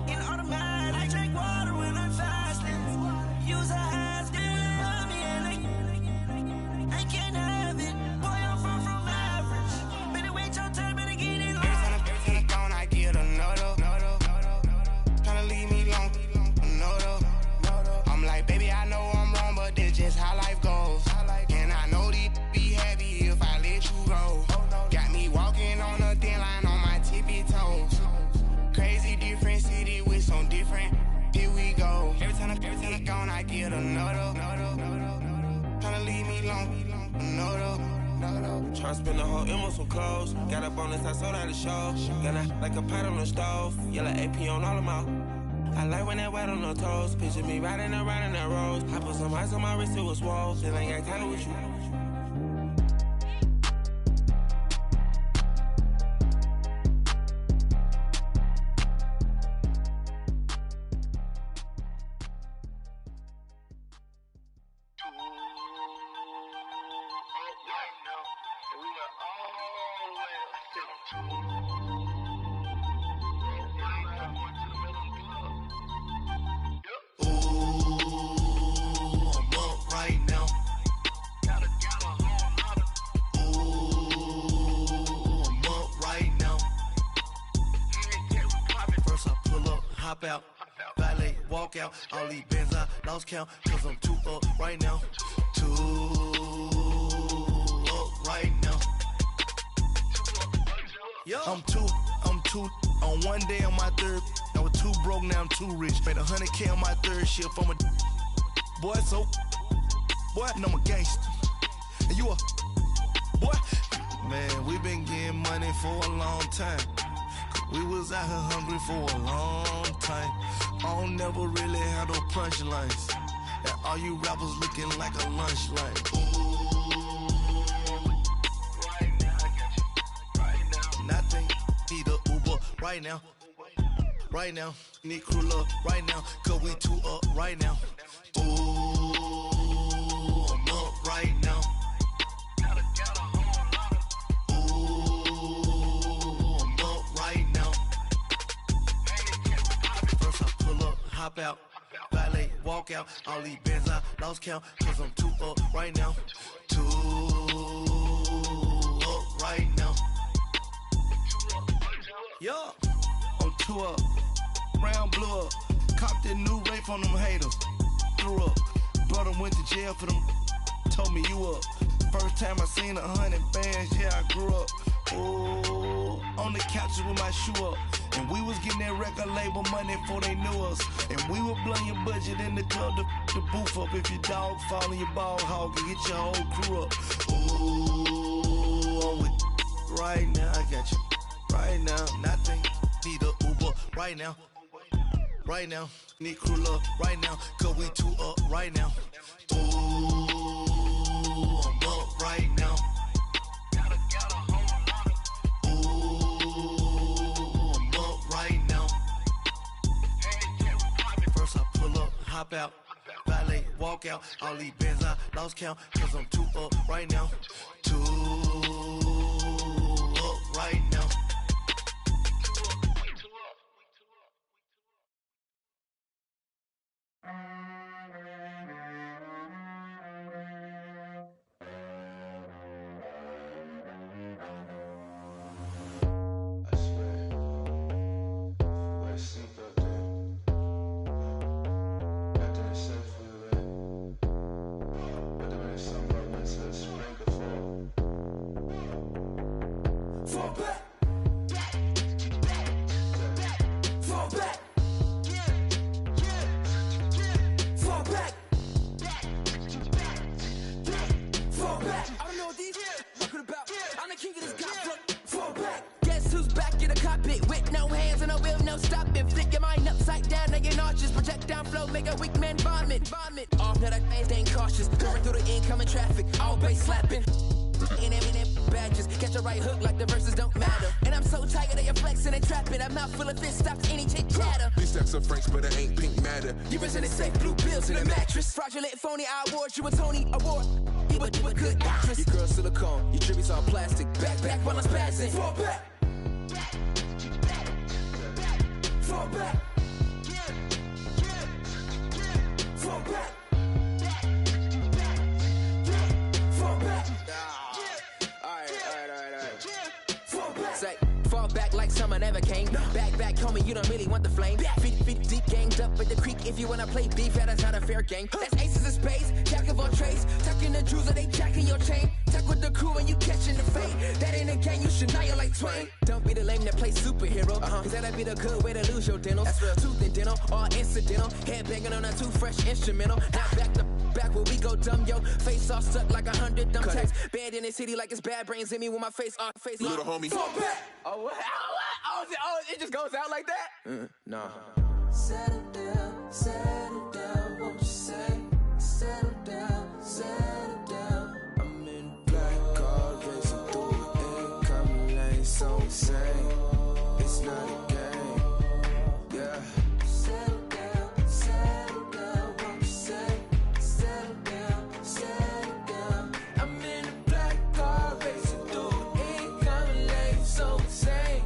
In automatic. I drink water when I'm fasting. Use a has good on me and I can't have it. Boy, I'm far from average. Better wait your turn, better get in line. Every time I'm gone, I get another. Tryna leave me long, another. I'm like, baby, I know I'm wrong, but that's just how life goes. And I know these be happy if I let you go. Got me walking on a thin line on my tippy toes. Crazy different city with some different. Here we go. Every time I'm gone, I get another. Tryna leave me long, another. Tryna spend the whole M on some clothes. Got up on this, I sold out the show. Gonna like a pot on the stove. Yellow AP on all of my. I like when that white on the toes. Picture me riding around in that rose. I put some ice on my wrist, it was swole. Still ain't got time with you. Out, valet, walk out, all these bands I lost count, cause I'm too up right now, too up right now. I'm too, on one day on my third, I was too broke, now I'm too rich, made 100K on my third shift from a boy, so, boy, and I'm a gangster, and you a, boy, man, we been getting money for a long time. We was out here hungry for a long time. I don't never really have no punchlines. And all you rappers looking like a lunch line. Right now, I got you. Right now. Nothing. Need a Uber right now. Right now. Need crew love right now. Cause we too up right now. Ooh, I'm up right now. Hop out, valet, walk out, all these bands I lost count, cause I'm too up right now, too up right now. Yeah, I'm too up, round blew up, copped that new rape on them haters, threw up, brother went to jail for them, told me you up, first time I seen 100 bands, yeah I grew up, ooh, on the couches with my shoe up. And we was getting that record label money before they knew us. And we would blow your budget in the club to boof up. If your dog fall in your ball hog and get your whole crew up. Ooh, I'm with right now, I got you. Right now, nothing. Need a Uber right now. Right now, need crew love right now. Cause we too up right now. Ooh, right now. Hop out, valet, walk out. All these bands I lost count, cause I'm too up right now. Too up right now. You a Tony Award, you a good actress. Your girl silicone, your tributes all plastic. Back while I'm spazzing. Fall back. Fall back. Fall back. Fall back. Alright. Fall back. Say, fall back like summer never came. Back, homie, you don't really want the flame. Feet deep, ganged up at the creek. If you wanna play beef, that's not a fair game. That's aces of spades, jack of all trades. Tucking the jewels, or they jacking your chain. Tuck with the crew and you catching the fade. That ain't a game, you should know you like Twain. Don't be the lame that plays superhero. Cause that'd be the good way to lose your dentals. That's real. Tooth and dental, all incidental. Head banging on a too fresh instrumental. Now back to back where we go dumb, yo. Face all stuck like 100 dumb tacks. Bad in the city like it's bad brains in me with my face off. Little homie. Fall back. Oh, it just goes out like that? Nah. Settle down, won't you say? Settle down. I'm in black car, racing through the incoming lane, so insane. It's not a game, yeah. Settle down, won't you say? Settle down. I'm in a black car, racing through the incoming lane, so insane.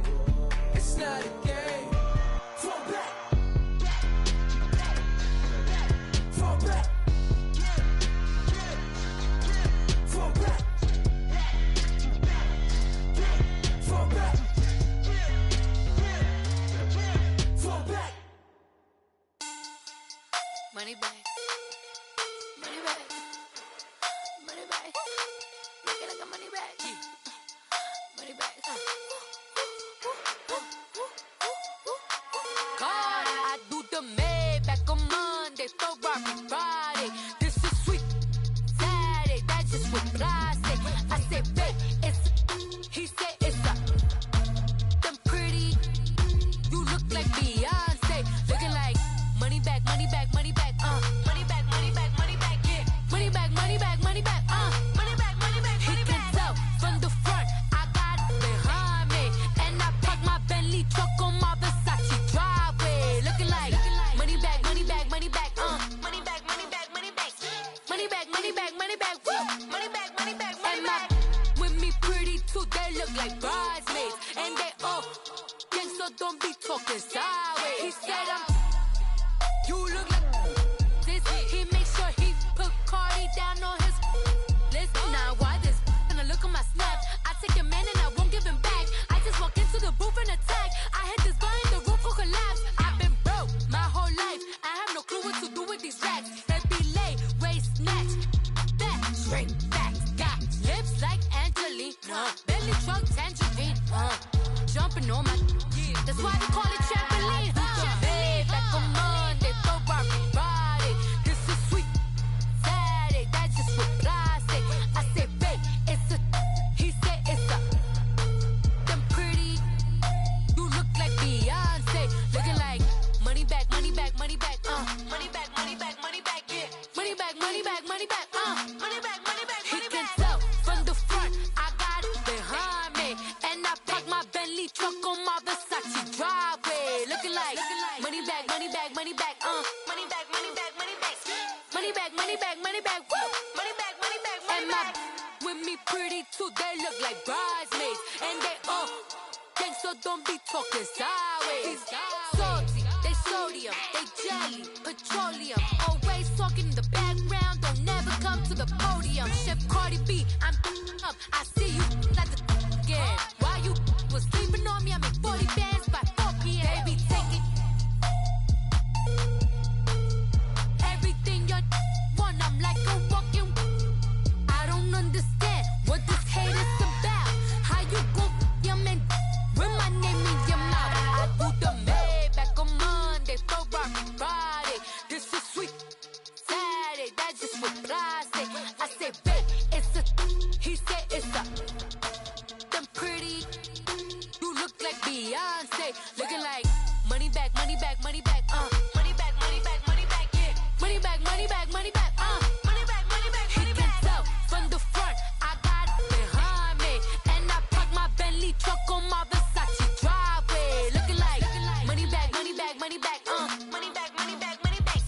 It's not a game. Money back. Looking like a money back. Money back. God, I do the Maybach on Monday, Ferrari Friday. This is sweet Saturday, that's just what I say. I say, babe, he said it's a. Them pretty, you look like Beyonce. Looking like money back, yeah. Money back, money back, yeah. Money back. He can tell from the front, I got it behind me. And I park my Bentley truck on my Versace driveway. Looking like money back, Money back, woo. Money back, and my with me pretty too, they look like bridesmaids. And they all gang, so don't be talking sideways. He said you look like this. He makes sure he put Cardi down on his list. Now why this? And I look at my snap. I take a man and I won't give him back. I just walk into the booth and attack. I hit this guy in the roof will collapse. I've been broke my whole life. I have no clue what to do with these racks. They be late, waist snatch, back, straight back. Got lips like Angelina, belly truck tangerine. Jumping on my, that's why they call it trampoline. Back on Monday, Ferrari talking sideways. Salty, they sodium, they jelly, petroleum. Always talking in the background, don't never come to the podium. Chef Cardi B, I'm up. I see you like the again. While you was sleeping on me, I make 40 bands by 4 p.m. Baby, take it. Everything you want, I'm like a walking. I don't understand what this hate is about. How you go, your man, with my name in your mouth. I do the Maybach on Monday, Ferrari Friday. This is sweet Saturday, that's just what I say. I say, babe, it's a, he said it's a, them pretty, you look like Beyonce, looking like money back, money back, money back, money back, money back, money back, yeah, money back, money back, money back, money back, money back, money back. He can tell from the front, I got it behind me, and I park my Bentley truck on my Versace driveway, looking like money back, money back, money back, money back, money back, money back,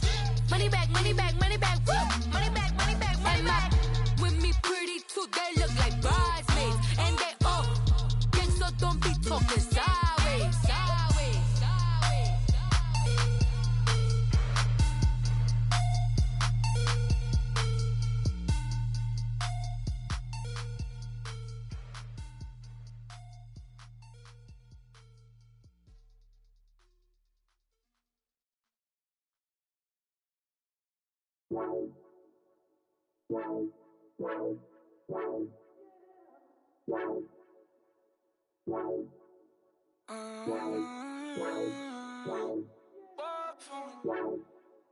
money back, money back, money back, woo, money back, money back, money back. With me pretty too, they look like bridesmaids, and they all gang, so don't be talking sideways, sideways, sideways.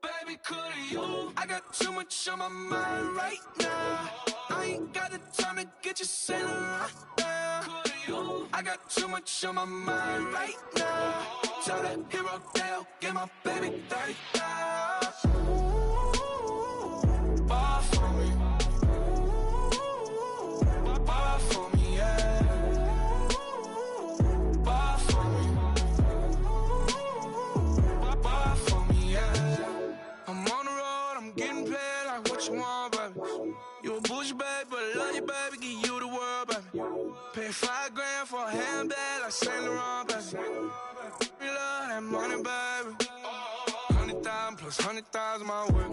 Baby, could you? I got too much on my mind right now. I ain't got the time to get you sailing right now. Could you? I got too much on my mind right now. Tell that hero Dale, get my baby 30,000. Ball for me. Ball for me, yeah. Ball for me. Ball for me, yeah. I'm on the road, I'm getting paid like what you want, baby. You a bougie, baby, but I love you, baby, give you the world, baby. Pay $5 grand for a handbag like Saint Laurent, baby. We love that money, baby. 100,000 plus 100,000 my whip.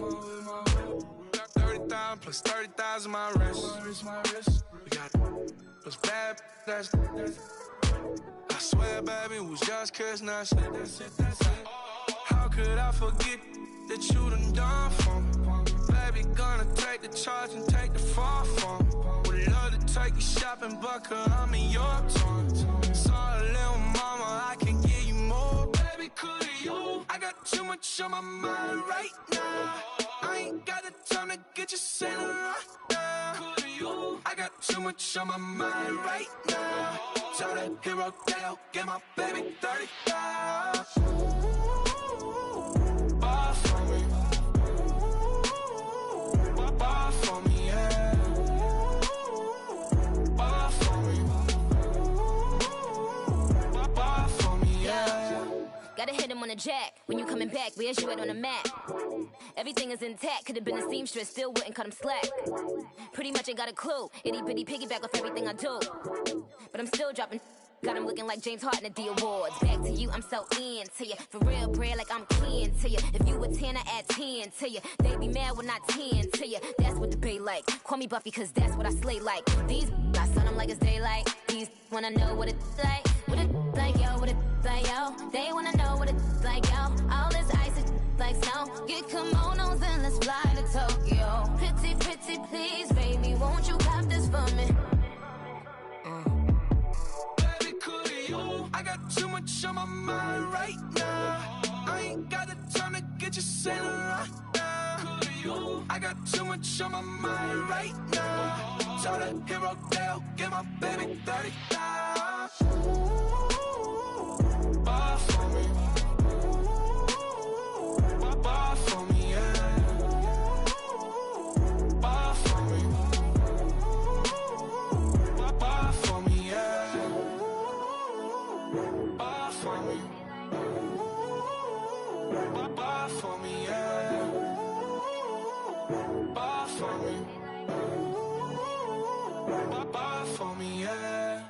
30,000 plus 30,000 my wrist. We got those bad, that's I swear, baby, it was just kiss, that's it. How could I forget that you done for me? Baby, gonna take the charge and take the fall from me. Would love to take you shopping, but I'm in your town. Sorry, little mama, I can give you more. Baby, could you? I got too much on my mind right now. I ain't got the time to get you sailing right now. Could you? I got too much on my mind right now. Tell that hero Dale, get my baby 30,000. Ball for me. Ball for me, yeah. Ball for me. Ball for me, yeah. Gotta hit him on the jack. When you coming back, where's you at on the map? Everything is intact. Could've been a seamstress, still wouldn't cut him slack. Pretty much ain't got a clue. Itty bitty piggyback off everything I do. But I'm still dropping. Got him looking like James Harden at the awards. Back to you, I'm so into you. For real, bread, like I'm keen to you. If you a 10, I add 10 to you. They be mad when I 10 to you. That's what the bay like. Call me Buffy, cause that's what I slay like. These, I son them like it's daylight. These wanna know what it's like. What it's like, yo, what it's like, yo. They wanna know what it's like, yo. All this ice is like snow. Get kimonos and let's fly to Tokyo. Pretty, pretty, please, baby, won't you cop this for me? I got too much on my mind right now. I ain't got the time to get you sailing right now. I got too much on my mind right now. Tell that hero Dale, get my baby 30,000. Ball for me. Ball for me, yeah. Ball for me. Ball for me, yeah. Ball for me. Ball for me, yeah. Ball for me. Ball for me, yeah.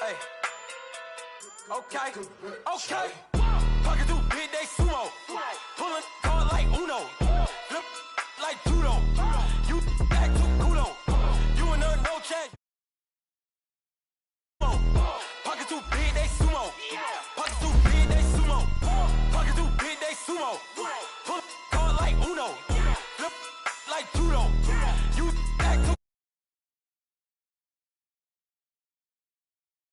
Hey. Okay. Pocket too big, they sumo. Pulling card like Uno. Flip like judo. You act too kudo. You and her no change. Pocket too big, they sumo. Pocket too big, they sumo. Pocket too big, they sumo. Pull card like Uno. Flip like judo.